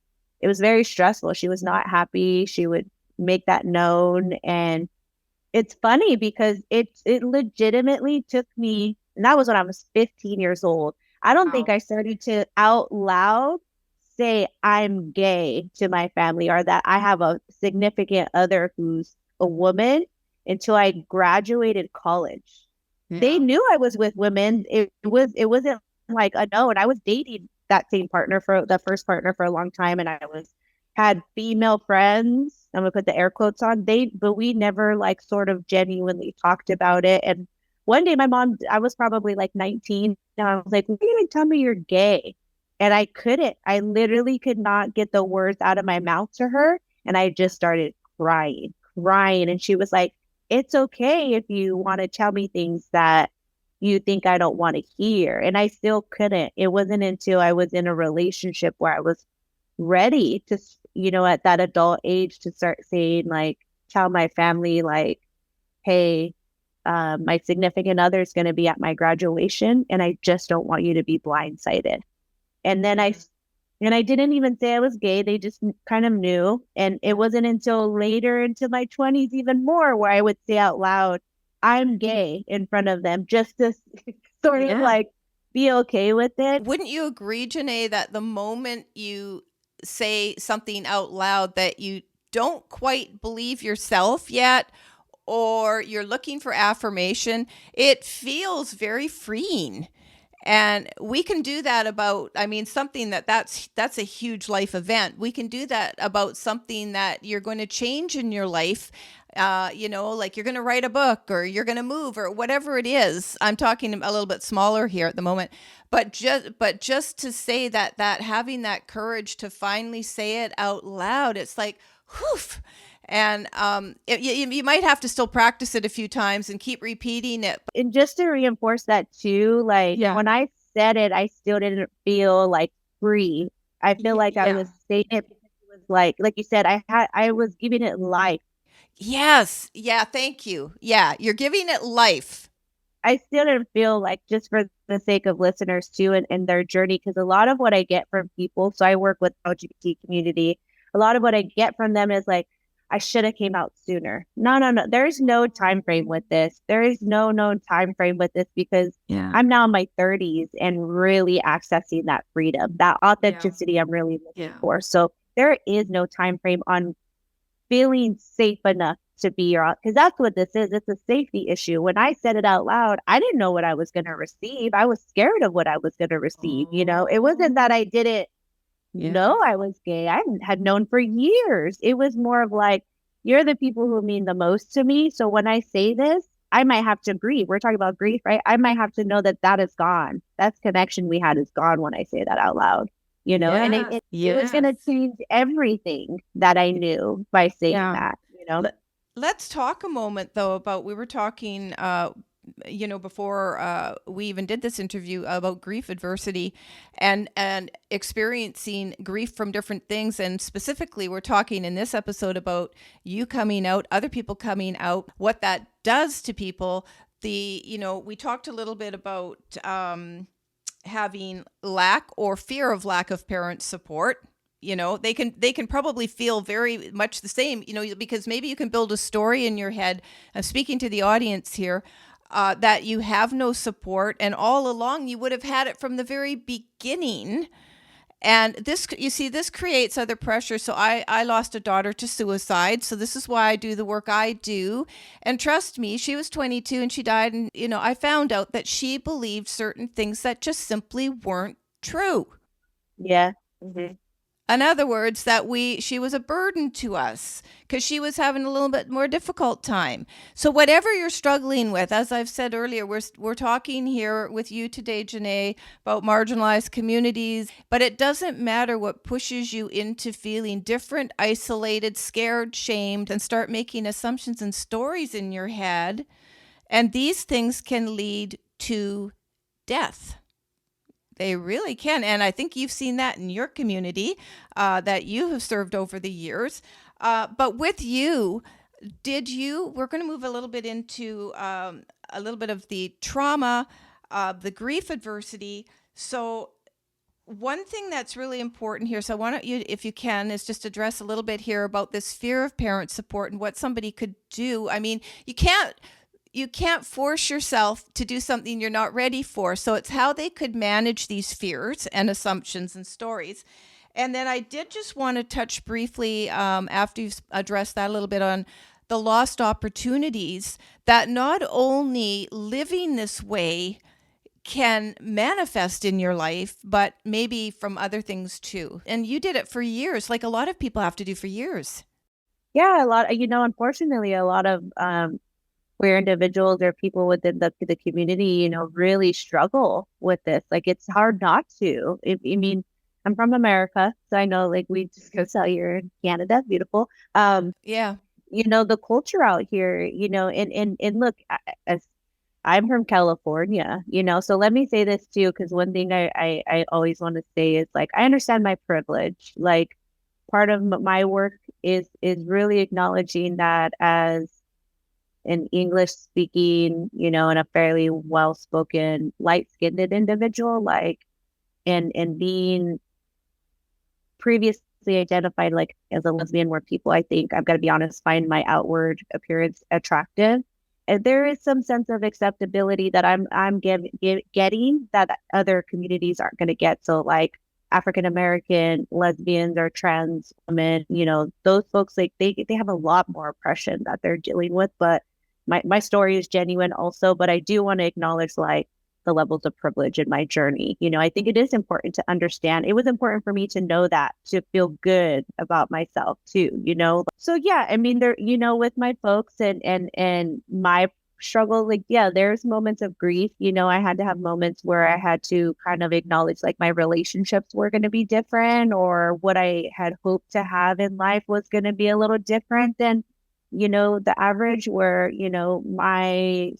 it was very stressful. She was not happy. She would make that known. And it's funny because it legitimately took me, and that was when I was 15 years old. I don't think I started to out loud say I'm gay to my family or that I have a significant other who's a woman until I graduated college. They knew I was with women. It wasn't like a no, and I was dating that same partner for the first partner for a long time, and I was had female friends. I'm gonna put the air quotes on. But we never like sort of genuinely talked about it. And one day, my mom, I was probably like 19, and I was like, "Why you tell me you're gay?" And I couldn't. I literally could not get the words out of my mouth to her, and I just started crying. And she was like, "It's okay if you want to tell me things that you think I don't want to hear." And I still couldn't. It wasn't until I was in a relationship where I was ready to, at that adult age to start saying, like, tell my family, like, hey, my significant other is going to be at my graduation, and I just don't want you to be blindsided. And then I didn't even say I was gay. They just kind of knew. And it wasn't until later into my 20s, even more, where I would say out loud, I'm gay in front of them just to sort of like be okay with it. Wouldn't you agree, Janae, that the moment you say something out loud that you don't quite believe yourself yet, or you're looking for affirmation, it feels very freeing. And we can do that about, I mean, something that's a huge life event. We can do that about something that you're going to change in your life. like you're going to write a book or you're going to move or whatever it is. I'm talking a little bit smaller here at the moment, but just to say that having that courage to finally say it out loud, it's like, whew. And you might have to still practice it a few times and keep repeating it. And just to reinforce that too, like when I said it, I still didn't feel like free. I feel like I was saying it because it was like you said, I was giving it life. Yes. Yeah. Thank you. Yeah. You're giving it life. I still didn't feel like, just for the sake of listeners too, and their journey, because a lot of what I get from people, so I work with LGBT community, a lot of what I get from them is like, I should have came out sooner. No. There's no time frame with this. There is no known time frame with this, because I'm now in my 30s and really accessing that freedom, that authenticity I'm really looking for. So there is no time frame on feeling safe enough to be your, because that's what this is. It's a safety issue. When I said it out loud, I didn't know what I was going to receive. I was scared of what I was going to receive. It wasn't that I didn't know I was gay. I had known for years. It was more of like, you're the people who mean the most to me. So when I say this, I might have to grieve. We're talking about grief, right? I might have to know that is gone. That connection we had is gone when I say that out loud. And it was going to change everything that I knew by saying that. Let's talk a moment though about, we were talking before we even did this interview, about grief adversity and experiencing grief from different things. And specifically, we're talking in this episode about you coming out, other people coming out, what that does to people. We talked a little bit about having lack or fear of lack of parent support. They can probably feel very much the same, because maybe you can build a story in your head. I'm speaking to the audience here, that you have no support, and all along you would have had it from the very beginning. And this creates other pressure. So I lost a daughter to suicide. So this is why I do the work I do. And trust me, she was 22 and she died. And, I found out that she believed certain things that just simply weren't true. Yeah. Mm-hmm. In other words, that she was a burden to us because she was having a little bit more difficult time. So whatever you're struggling with, as I've said earlier, we're talking here with you today, Janae, about marginalized communities, but it doesn't matter what pushes you into feeling different, isolated, scared, shamed, and start making assumptions and stories in your head. And these things can lead to death. They really can. And I think you've seen that in your community that you have served over the years. But with you, we're going to move a little bit into a little bit of the trauma, the grief adversity. So one thing that's really important here, so why don't you, if you can, is just address a little bit here about this fear of parent support and what somebody could do. I mean, you can't force yourself to do something you're not ready for. So it's how they could manage these fears and assumptions and stories. And then I did just want to touch briefly, after you've addressed that a little bit, on the lost opportunities, that not only living this way can manifest in your life, but maybe from other things too. And you did it for years, like a lot of people have to do for years. Yeah, unfortunately, a lot of queer individuals or people within the community, really struggle with this. Like, it's hard not to. I'm from America, so I know, like, we just go tell you're in Canada, beautiful. Yeah. The culture out here, and look, as I'm from California, so let me say this too, because one thing I always want to say is, like, I understand my privilege. Like, part of my work is really acknowledging that as an English speaking, and a fairly well-spoken, light-skinned individual, like, and being previously identified, like, as a lesbian, where people, I think, I've got to be honest, find my outward appearance attractive. And there is some sense of acceptability that I'm getting that other communities aren't going to get. So, like, African American lesbians or trans women, those folks, like, they have a lot more oppression that they're dealing with. But my story is genuine also, but I do want to acknowledge, like, the levels of privilege in my journey. I think it is important to understand. It was important for me to know that, to feel good about myself too. So yeah, I mean, there, with my folks and my struggle, like, yeah, there's moments of grief. I had to have moments where I had to kind of acknowledge like my relationships were going to be different, or what I had hoped to have in life was going to be a little different than the average, where my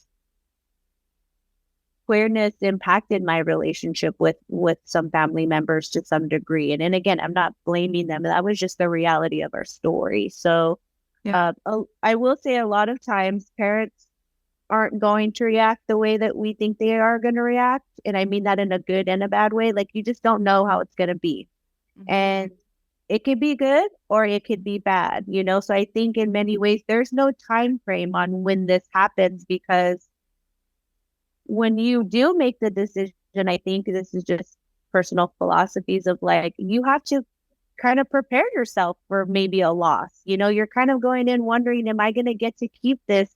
queerness impacted my relationship with some family members to some degree. And again, I'm not blaming them. That was just the reality of our story. So I will say a lot of times parents aren't going to react the way that we think they are going to react. And I mean that in a good and a bad way. Like, you just don't know how it's going to be. And it could be good or it could be bad, So I think in many ways, there's no time frame on when this happens, because when you do make the decision, I think this is just personal philosophies of like, you have to kind of prepare yourself for maybe a loss. You're kind of going in wondering, am I going to get to keep this,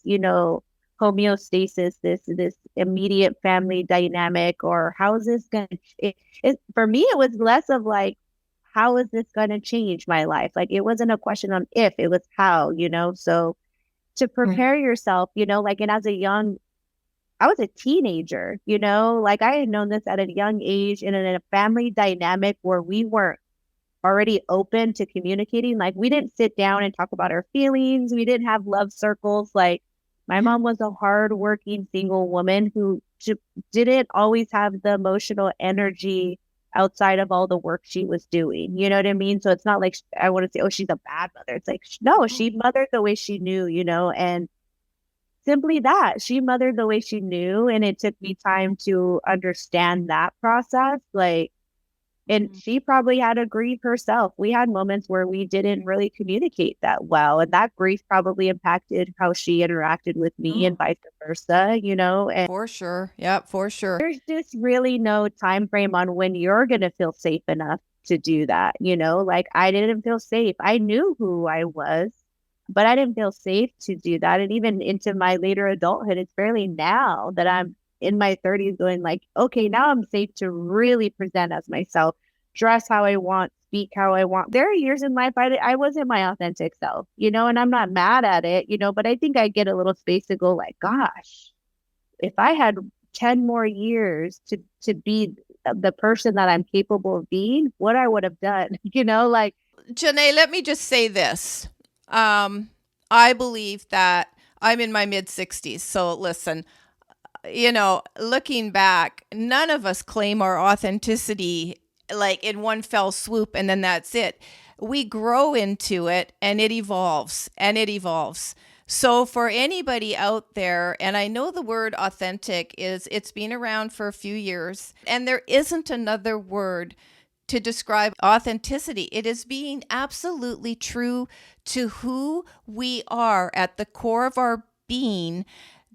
homeostasis, this immediate family dynamic, or how is this going to, for me, it was less of like, how is this going to change my life? Like, it wasn't a question on if, it was how, so to prepare yourself, like, and I was a teenager, like I had known this at a young age, and in a family dynamic where we weren't already open to communicating. Like, we didn't sit down and talk about our feelings. We didn't have love circles. Like, my mom was a hardworking single woman who didn't always have the emotional energy outside of all the work she was doing. You know what I mean? So it's not like I want to say, oh, she's a bad mother. It's like, no, she mothered the way she knew, and simply that she mothered the way she knew. And it took me time to understand that process. Like, and she probably had to grieve herself. We had moments where we didn't really communicate that well. And that grief probably impacted how she interacted with me and vice versa, and For sure. Yep, for sure. there's just really no time frame on when you're going to feel safe enough to do that. Like, I didn't feel safe. I knew who I was, but I didn't feel safe to do that. And even into my later adulthood, it's barely now that I'm in my 30s going like, okay, now I'm safe to really present as myself, dress how I want, speak how I want. There are years in life I wasn't my authentic self, and I'm not mad at it, but I think I get a little space to go like, gosh, if I had 10 more years to be the person that I'm capable of being, what I would have done, like. Janae, let me just say this. I believe that I'm in my mid 60s. So listen, looking back, none of us claim our authenticity like in one fell swoop and then that's it. We grow into it and it evolves and it evolves. So for anybody out there, and I know the word authentic it's been around for a few years, and there isn't another word to describe authenticity. It is being absolutely true to who we are at the core of our being,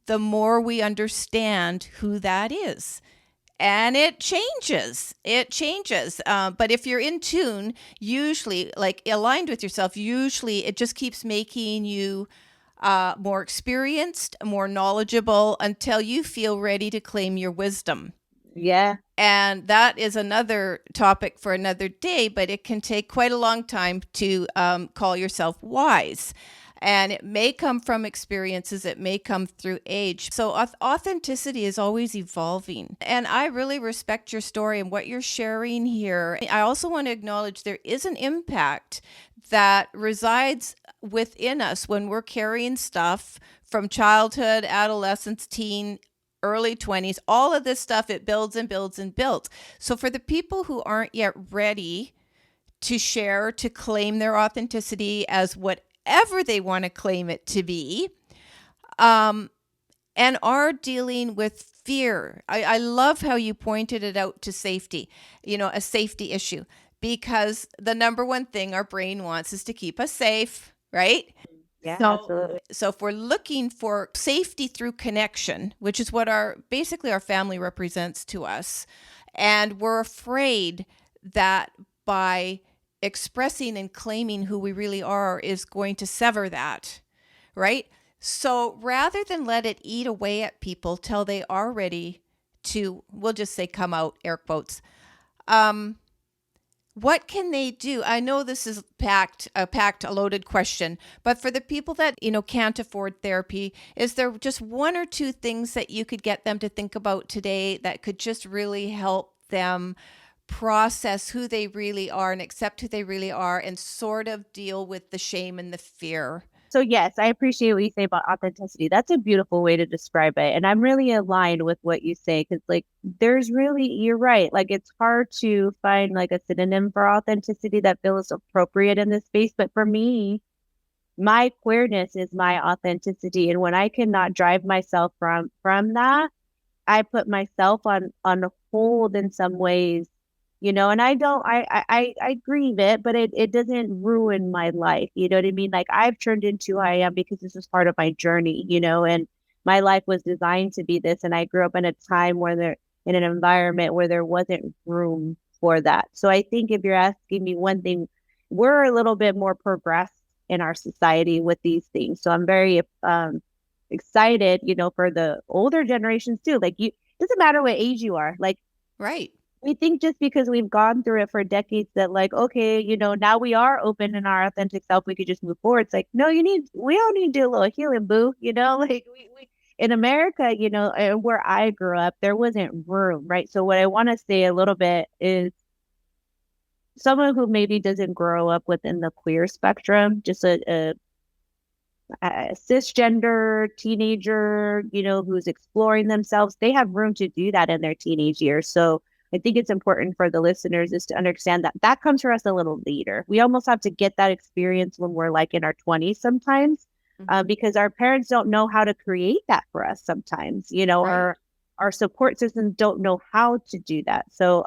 the more we understand who that is. And it changes. But if you're in tune, usually, like aligned with yourself, usually it just keeps making you more experienced, more knowledgeable until you feel ready to claim your wisdom. Yeah. And that is another topic for another day, but it can take quite a long time to call yourself wise. And it may come from experiences, it may come through age. So authenticity is always evolving. And I really respect your story and what you're sharing here. I also want to acknowledge there is an impact that resides within us when we're carrying stuff from childhood, adolescence, teen, early 20s, all of this stuff, it builds and builds and builds. So for the people who aren't yet ready to share, to claim their authenticity as whatever they want to claim it to be, and are dealing with fear. I love how you pointed it out to safety, a safety issue, because the number one thing our brain wants is to keep us safe, right? Yeah, absolutely. So if we're looking for safety through connection, which is what basically our family represents to us, and we're afraid that by expressing and claiming who we really are is going to sever that, right? So rather than let it eat away at people till they are ready to, we'll just say come out, air quotes, what can they do? I know this is a loaded question, but for the people that, can't afford therapy, is there just one or two things that you could get them to think about today that could just really help them process who they really are and accept who they really are and sort of deal with the shame and the fear? So yes, I appreciate what you say about authenticity. That's a beautiful way to describe it. And I'm really aligned with what you say because you're right. Like it's hard to find like a synonym for authenticity that feels appropriate in this space. But for me, my queerness is my authenticity. And when I cannot drive myself from that, I put myself on hold in some ways, and I grieve it, but it doesn't ruin my life. You know what I mean? Like I've turned into who I am because this was part of my journey, and my life was designed to be this. And I grew up in a time in an environment where there wasn't room for that. So I think if you're asking me one thing, we're a little bit more progressed in our society with these things. So I'm very excited, for the older generations too. Like doesn't matter what age you are. Like, right. We think just because we've gone through it for decades that like, okay, now we are open in our authentic self, we could just move forward. It's like, no, we all need to do a little healing, boo. Like we in America, and where I grew up, there wasn't room, right? So what I want to say a little bit is someone who maybe doesn't grow up within the queer spectrum, just a cisgender teenager, who's exploring themselves, they have room to do that in their teenage years. So I think it's important for the listeners is to understand that comes for us a little later. We almost have to get that experience when we're like in our 20s sometimes, because our parents don't know how to create that for us sometimes, right. Our support systems don't know how to do that. So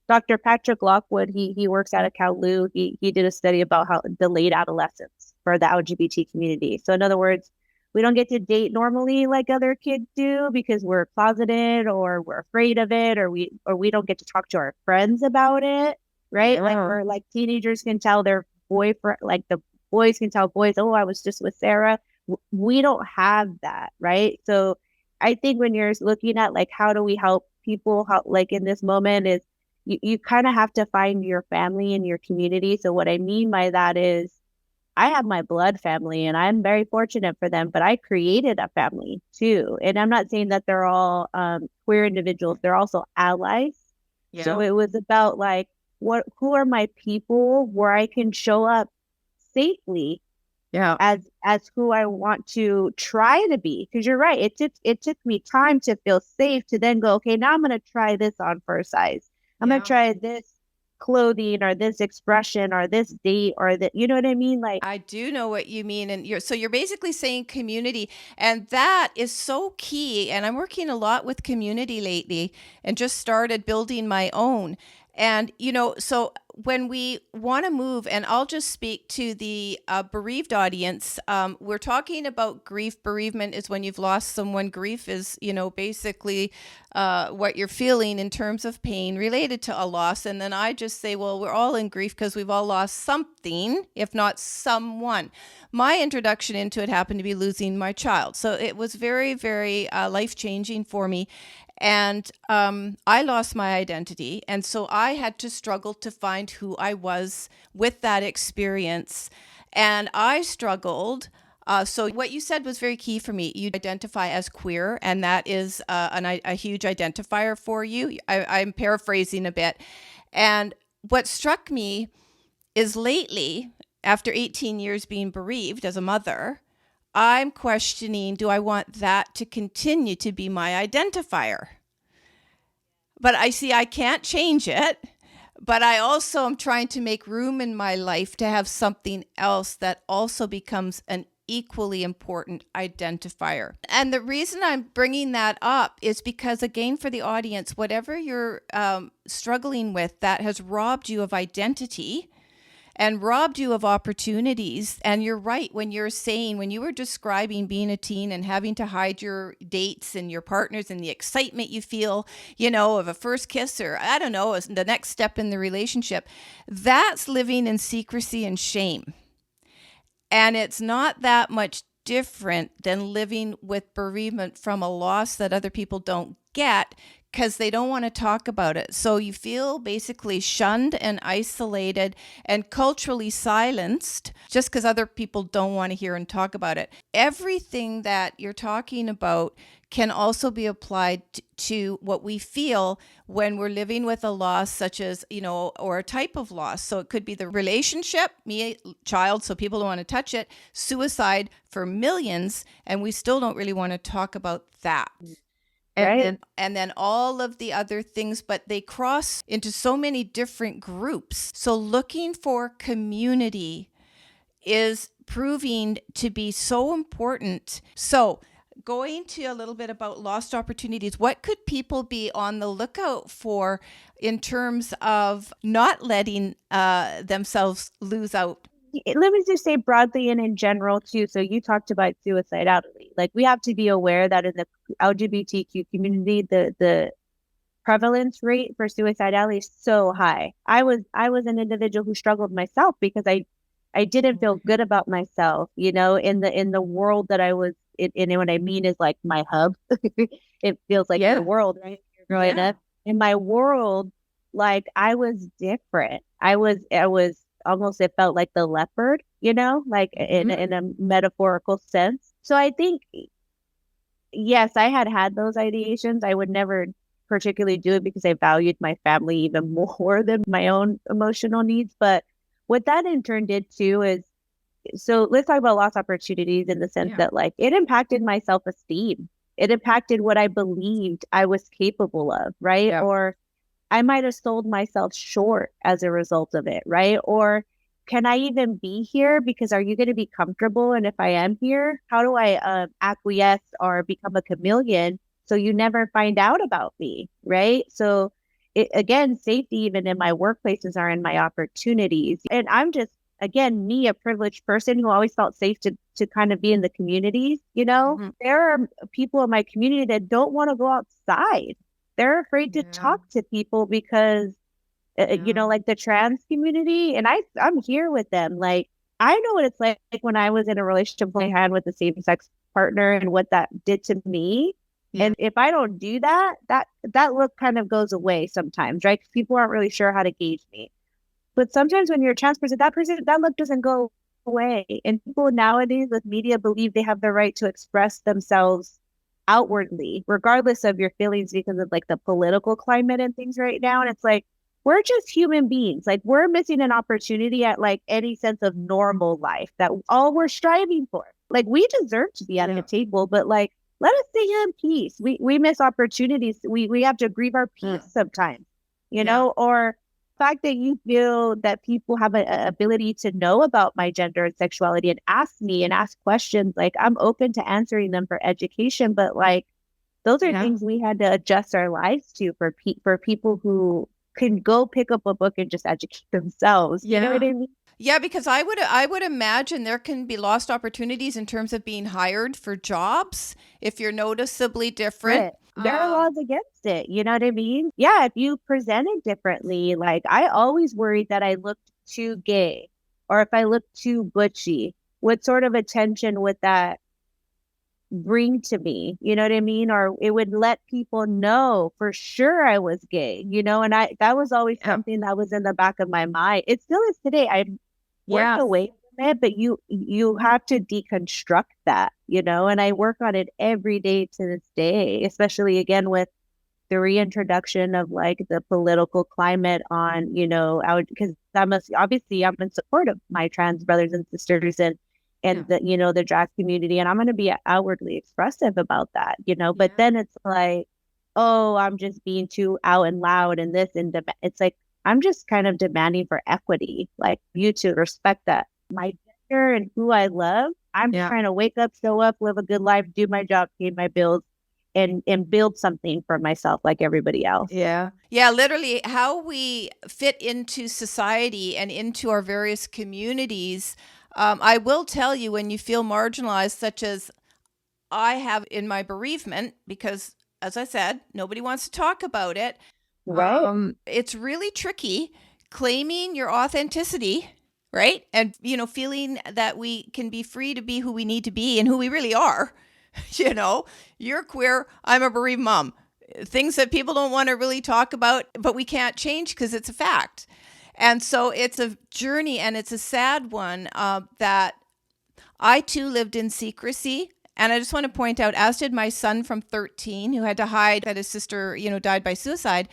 Dr. Patrick Lockwood, he works out of Kowloon. He did a study about how delayed adolescence for the LGBT community. So in other words, we don't get to date normally like other kids do because we're closeted or we're afraid of it or we don't get to talk to our friends about it, right? Yeah. Like we're like teenagers can tell their boyfriend, like the boys can tell boys, oh, I was just with Sarah. We don't have that, right? So I think when you're looking at like how do we help people, like in this moment is you kind of have to find your family and your community. So what I mean by that is I have my blood family and I'm very fortunate for them, but I created a family too. And I'm not saying that they're all queer individuals. They're also allies. Yeah. So it was about like, who are my people where I can show up safely as who I want to try to be. Because you're right. It took me time to feel safe to then go, okay, now I'm going to try this on for size. I'm going to try this clothing or this expression or this date or that, you know what I mean? Like I do know what you mean. And you're basically saying community, and that is so key. And I'm working a lot with community lately and just started building my own. And, so when we want to move, and I'll just speak to the bereaved audience, we're talking about grief. Bereavement is when you've lost someone. Grief is, basically what you're feeling in terms of pain related to a loss. And then I just say, well, we're all in grief because we've all lost something, if not someone. My introduction into it happened to be losing my child. So it was very, very life-changing for me. And I lost my identity. And so I had to struggle to find who I was with that experience. And I struggled. So what you said was very key for me. You identify as queer, and that is a huge identifier for you. I'm paraphrasing a bit. And what struck me is lately, after 18 years being bereaved as a mother, I'm questioning, do I want that to continue to be my identifier? But I see I can't change it. But I also am trying to make room in my life to have something else that also becomes an equally important identifier. And the reason I'm bringing that up is because, again, for the audience, whatever you're struggling with that has robbed you of identity and robbed you of opportunities. And you're right when you were describing being a teen and having to hide your dates and your partners and the excitement you feel, of a first kiss or I don't know, the next step in the relationship, that's living in secrecy and shame. And it's not that much different than living with bereavement from a loss that other people don't get because they don't want to talk about it. So you feel basically shunned and isolated and culturally silenced just because other people don't want to hear and talk about it. Everything that you're talking about can also be applied to what we feel when we're living with a loss, such as, or a type of loss. So it could be the relationship, me, child, so people don't want to touch it, suicide for millions, and we still don't really want to talk about that. Right. And then all of the other things, but they cross into so many different groups. So looking for community is proving to be so important. So going to a little bit about lost opportunities, what could people be on the lookout for in terms of not letting themselves lose out? Let me just say broadly and in general too. So you talked about suicidality. Like, we have to be aware that in the LGBTQ community, the prevalence rate for suicidality is so high. I was an individual who struggled myself because I didn't feel good about myself, in the world that I was in. And what I mean is like my hub. It feels like the world, right? You're growing up in my world, like I was different. I was almost, it felt like the leopard, like in a metaphorical sense. So I think, yes, I had those ideations. I would never particularly do it because I valued my family even more than my own emotional needs. But what that in turn did too is, so let's talk about lost opportunities in the sense that like it impacted my self-esteem. It impacted what I believed I was capable of, right? Yeah. Or I might have sold myself short as a result of it, right? Or can I even be here? Because are you going to be comfortable? And if I am here, how do I acquiesce or become a chameleon so you never find out about me, right? So again, safety even in my workplaces are in my opportunities. And I'm just, again, me, a privileged person who always felt safe to kind of be in the communities, There are people in my community that don't want to go outside. They're afraid to talk to people because, like the trans community, and I'm here with them. Like, I know what it's like when I was in a relationship I had with a same-sex partner and what that did to me. Yeah. And if I don't do that look kind of goes away sometimes, right? 'Cause people aren't really sure how to gauge me. But sometimes when you're a trans person, that look doesn't go away. And people nowadays with media believe they have the right to express themselves outwardly, regardless of your feelings, because of like the political climate and things right now. And it's like, we're just human beings. Like, we're missing an opportunity at like any sense of normal life that all we're striving for. Like, we deserve to be at a table, but like, let us stay in peace. We miss opportunities. We have to grieve our peace sometimes, or fact that you feel that people have an ability to know about my gender and sexuality and ask me and ask questions, like I'm open to answering them for education, but like those are things we had to adjust our lives to for people who can go pick up a book and just educate themselves. You know what I mean? Yeah, because I would imagine there can be lost opportunities in terms of being hired for jobs if you're noticeably different. There are laws against it. You know what I mean? Yeah, if you present it differently, like I always worried that I looked too gay or if I looked too butchy, what sort of attention would that bring to me? You know what I mean? Or it would let people know for sure I was gay, and that was always something that was in the back of my mind. It still is today. I work away from it, but you have to deconstruct that, and I work on it every day to this day, especially again with the reintroduction of like the political climate on, because I'm in support of my trans brothers and sisters and the, the drag community, and I'm going to be outwardly expressive about that, but then it's like, oh, I'm just being too out and loud and this, and it's like, I'm just kind of demanding for equity, like you to respect that my gender and who I love. I'm trying to wake up, show up, live a good life, do my job, pay my bills, and build something for myself like everybody else. Yeah, literally how we fit into society and into our various communities. I will tell you, when you feel marginalized, such as I have in my bereavement, because as I said, nobody wants to talk about it. Right. It's really tricky claiming your authenticity right? And, feeling that we can be free to be who we need to be and who we really are. You're queer, I'm a bereaved mom. Things that people don't want to really talk about, but we can't change because it's a fact. And so it's a journey, and it's a sad one that I too lived in secrecy. And I just want to point out, as did my son from 13, who had to hide that his sister, died by suicide.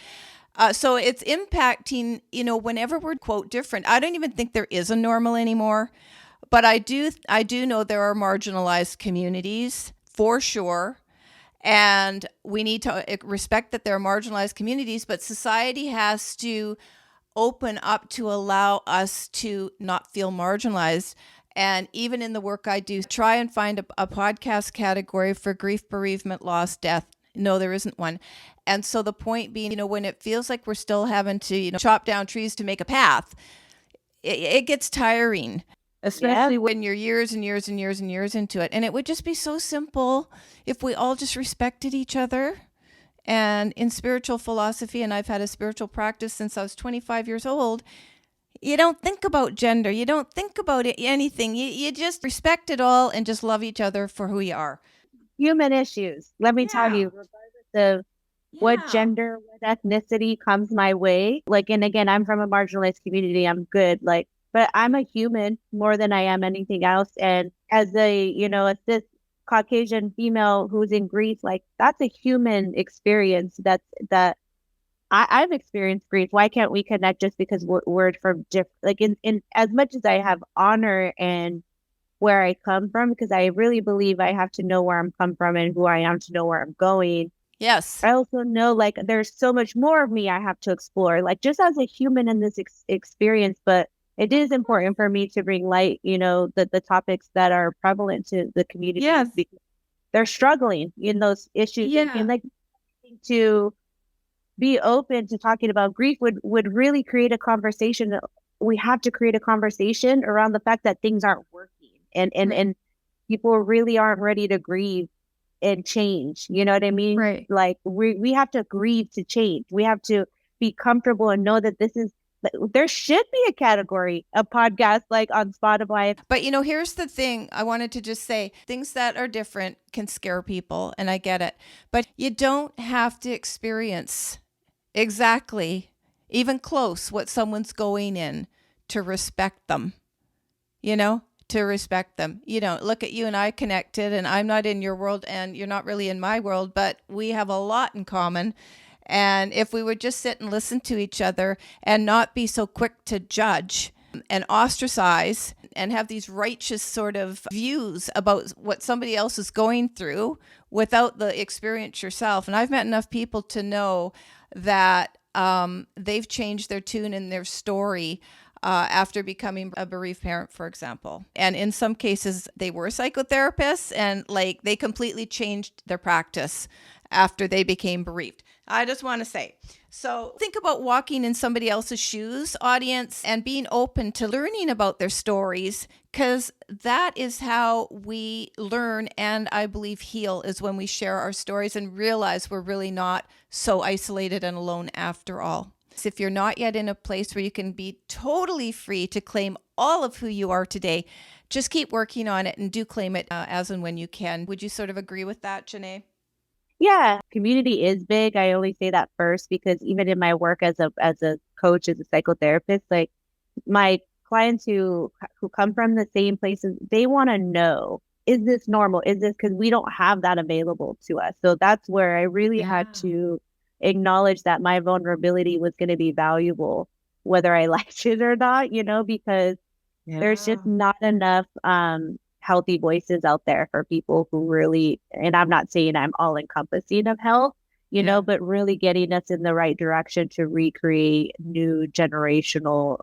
So it's impacting, whenever we're, quote, different. I don't even think there is a normal anymore. But I do know there are marginalized communities, for sure. And we need to respect that there are marginalized communities, but society has to open up to allow us to not feel marginalized. And even in the work I do, try and find a podcast category for grief, bereavement, loss, death. No, there isn't one. And so the point being, when it feels like we're still having to, chop down trees to make a path, it gets tiring, especially when you're years and years and years and years into it. And it would just be so simple if we all just respected each other. And in spiritual philosophy, and I've had a spiritual practice since I was 25 years old, you don't think about gender. You don't think about anything. You just respect it all and just love each other for who you are. Human issues. Let me tell you, regardless of what gender, what ethnicity comes my way. And again, I'm from a marginalized community. I'm good. But I'm a human more than I am anything else. And as as this Caucasian female who's in grief, that's a human experience. That I've experienced grief. Why can't we connect just because we're from different, in as much as I have honor and where I come from, because I really believe I have to know where I'm come from and who I am to know where I'm going. Yes. I also know there's so much more of me I have to explore, just as a human in this experience. But it is important for me to bring light, the topics that are prevalent to the community. Yes. Because they're struggling in those issues. Yeah. And to be open to talking about grief would really create a conversation. We have to create a conversation around the fact that things aren't working and people really aren't ready to grieve and change. You know what I mean? Right. We have to grieve to change. We have to be comfortable and know that there should be a category, a podcast on Spotify. But here's the thing I wanted to just say, things that are different can scare people, and I get it. But you don't have to experience exactly, even close, what someone's going in to respect them, to respect them. Look at you and I connected, and I'm not in your world and you're not really in my world, but we have a lot in common. And if we would just sit and listen to each other and not be so quick to judge and ostracize and have these righteous sort of views about what somebody else is going through without the experience yourself. And I've met enough people to know that they've changed their tune and their story after becoming a bereaved parent, for example. And in some cases, they were psychotherapists and they completely changed their practice after they became bereaved. I just want to say, so think about walking in somebody else's shoes, audience, and being open to learning about their stories, because that is how we learn and I believe heal, is when we share our stories and realize we're really not so isolated and alone after all. So if you're not yet in a place where you can be totally free to claim all of who you are today, just keep working on it and do claim it as and when you can. Would you sort of agree with that, Janae? Yeah, community is big. I only say that first because even in my work as a coach, as a psychotherapist, my clients who come from the same places, they want to know, is this normal? Is this, because we don't have that available to us. So that's where I really had to acknowledge that my vulnerability was going to be valuable, whether I liked it or not, because there's just not enough healthy voices out there for people who really, and I'm not saying I'm all encompassing of health, but really getting us in the right direction to recreate new generational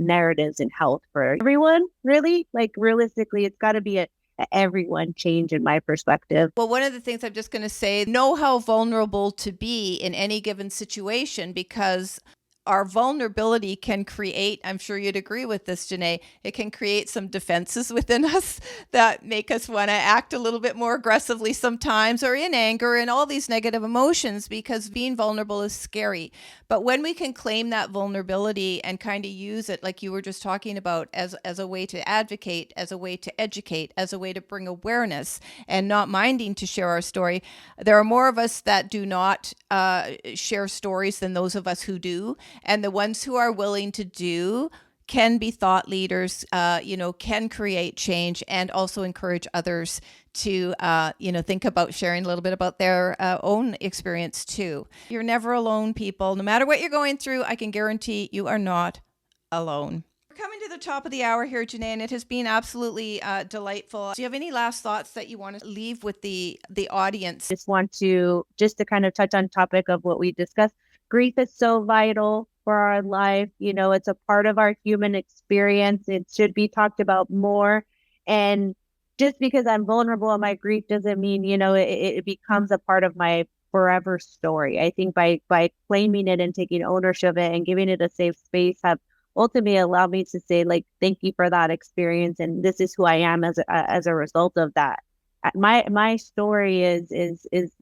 narratives in health for everyone, really. Realistically, it's got to be a everyone change in my perspective. Well, one of the things I'm just going to say, know how vulnerable to be in any given situation, because our vulnerability can create, I'm sure you'd agree with this, Janae, it can create some defenses within us that make us want to act a little bit more aggressively sometimes, or in anger and all these negative emotions, because being vulnerable is scary. But when we can claim that vulnerability and kind of use it, like you were just talking about, as a way to advocate, as a way to educate, as a way to bring awareness, and not minding to share our story, there are more of us that do not share stories than those of us who do. And the ones who are willing to do can be thought leaders, can create change, and also encourage others to, think about sharing a little bit about their own experience too. You're never alone, people. No matter what you're going through, I can guarantee you are not alone. We're coming to the top of the hour here, Janae, and it has been absolutely delightful. Do you have any last thoughts that you want to leave with the audience? Just want to kind of touch on topic of what we discussed. Grief is so vital for our life. It's a part of our human experience. It should be talked about more. And just because I'm vulnerable in my grief doesn't mean, it becomes a part of my forever story. I think by claiming it and taking ownership of it and giving it a safe space have ultimately allowed me to say, like, thank you for that experience. And this is who I am as a result of that. My story is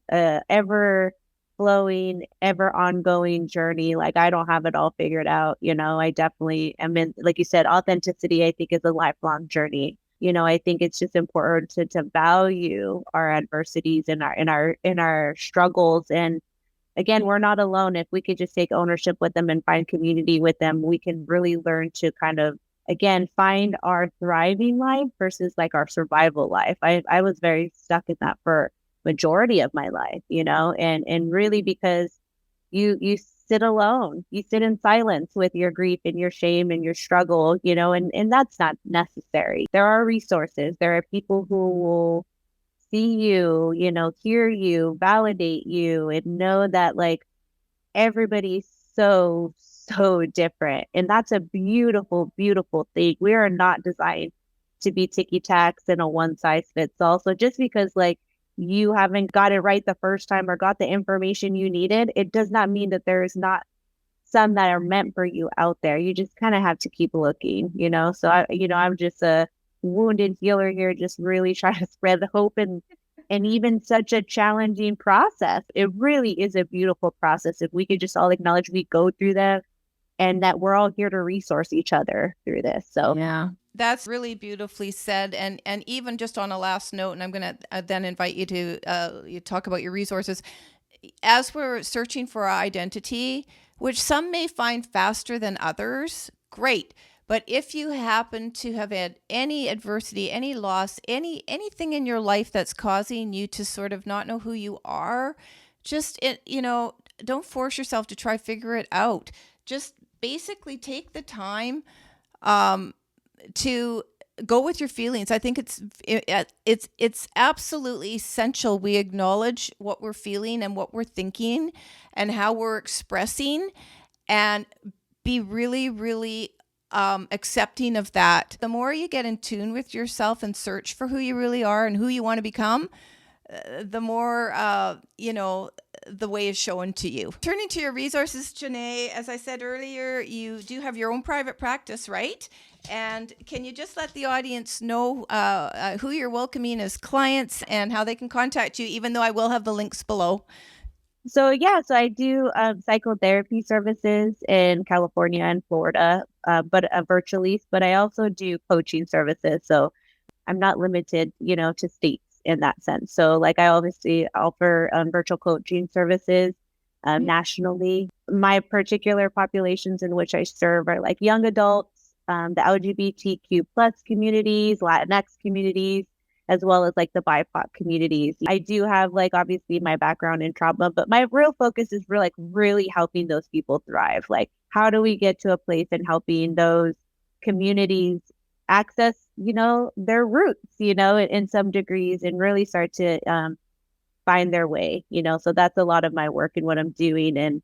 ever flowing, ever ongoing journey. Like, I don't have it all figured out. I definitely am in, like you said, authenticity, I think, is a lifelong journey. I think it's just important to value our adversities and our struggles. And again, we're not alone. If we could just take ownership with them and find community with them, we can really learn to kind of, again, find our thriving life versus like our survival life. I was very stuck in that for majority of my life, and really because you sit alone, you sit in silence with your grief and your shame and your struggle, and that's not necessary. There are resources. There are people who will see you, hear you, validate you, and know that like everybody's so different. And that's a beautiful, beautiful thing. We are not designed to be ticky-tacks and a one size fits all. So just because like you haven't got it right the first time or got the information you needed, it does not mean that there is not some that are meant for you out there. You just kind of have to keep looking, So I'm just a wounded healer here, just really trying to spread the hope and even such a challenging process. It really is a beautiful process. If we could just all acknowledge we go through that and that we're all here to resource each other through this. So yeah. That's really beautifully said. And even just on a last note, and I'm going to then invite you to you talk about your resources. As we're searching for our identity, which some may find faster than others, great. But if you happen to have had any adversity, any loss, anything in your life that's causing you to sort of not know who you are, just, don't force yourself to try figure it out. Just basically take the time to go with your feelings. I think it's absolutely essential we acknowledge what we're feeling and what we're thinking and how we're expressing, and be really, really accepting of that. The more you get in tune with yourself and search for who you really are and who you want to become, the more, the way is shown to you. Turning to your resources, Janae, as I said earlier, you do have your own private practice, right? And can you just let the audience know who you're welcoming as clients and how they can contact you, even though I will have the links below? So I do psychotherapy services in California and Florida, but virtually. But I also do coaching services. So I'm not limited, to states in that sense. So like I obviously offer virtual coaching services nationally. My particular populations in which I serve are like young adults, the LGBTQ plus communities, Latinx communities, as well as like the BIPOC communities. I do have like obviously my background in trauma, but my real focus is really helping those people thrive. Like, how do we get to a place in helping those communities access, their roots, in some degrees, and really start to find their way, So that's a lot of my work and what I'm doing, and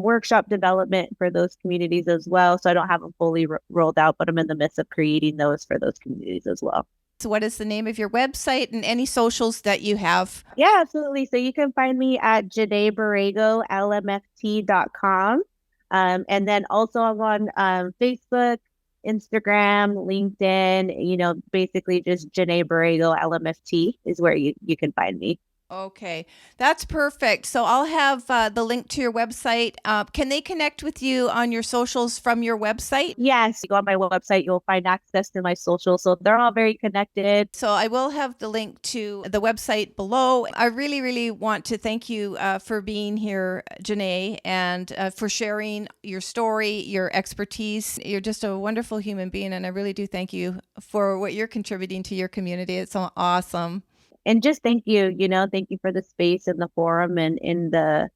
workshop development for those communities as well. So I don't have them fully rolled out, but I'm in the midst of creating those for those communities as well. So what is the name of your website and any socials that you have? Yeah, absolutely. So you can find me at JanaeBorrego, lmft.com. And then also I'm on Facebook, Instagram, LinkedIn, basically just Janae Borrego, LMFT is where you can find me. Okay, that's perfect. So I'll have the link to your website. Can they connect with you on your socials from your website? Yes, you go on my website, you'll find access to my socials. So they're all very connected. So I will have the link to the website below. I really, really want to thank you for being here, Janae, and for sharing your story, your expertise. You're just a wonderful human being, and I really do thank you for what you're contributing to your community. It's so awesome. And just thank you, thank you for the space and the forum and in the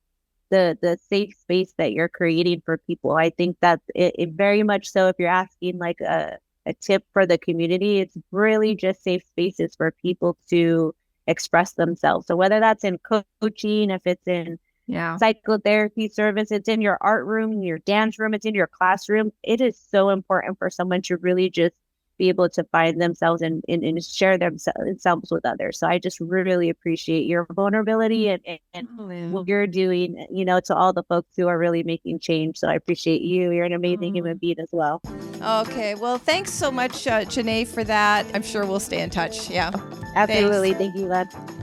safe space that you're creating for people. I think that it very much so, if you're asking like a tip for the community, it's really just safe spaces for people to express themselves. So whether that's in coaching, if it's in psychotherapy service, it's in your art room, in your dance room, it's in your classroom. It is so important for someone to really just be able to find themselves and share themselves with others. So I just really appreciate your vulnerability and what you're doing, to all the folks who are really making change. So I appreciate you. You're an amazing human being as well. Okay. Well, thanks so much, Janae, for that. I'm sure we'll stay in touch. Yeah. Absolutely. Thanks. Thank you, Led.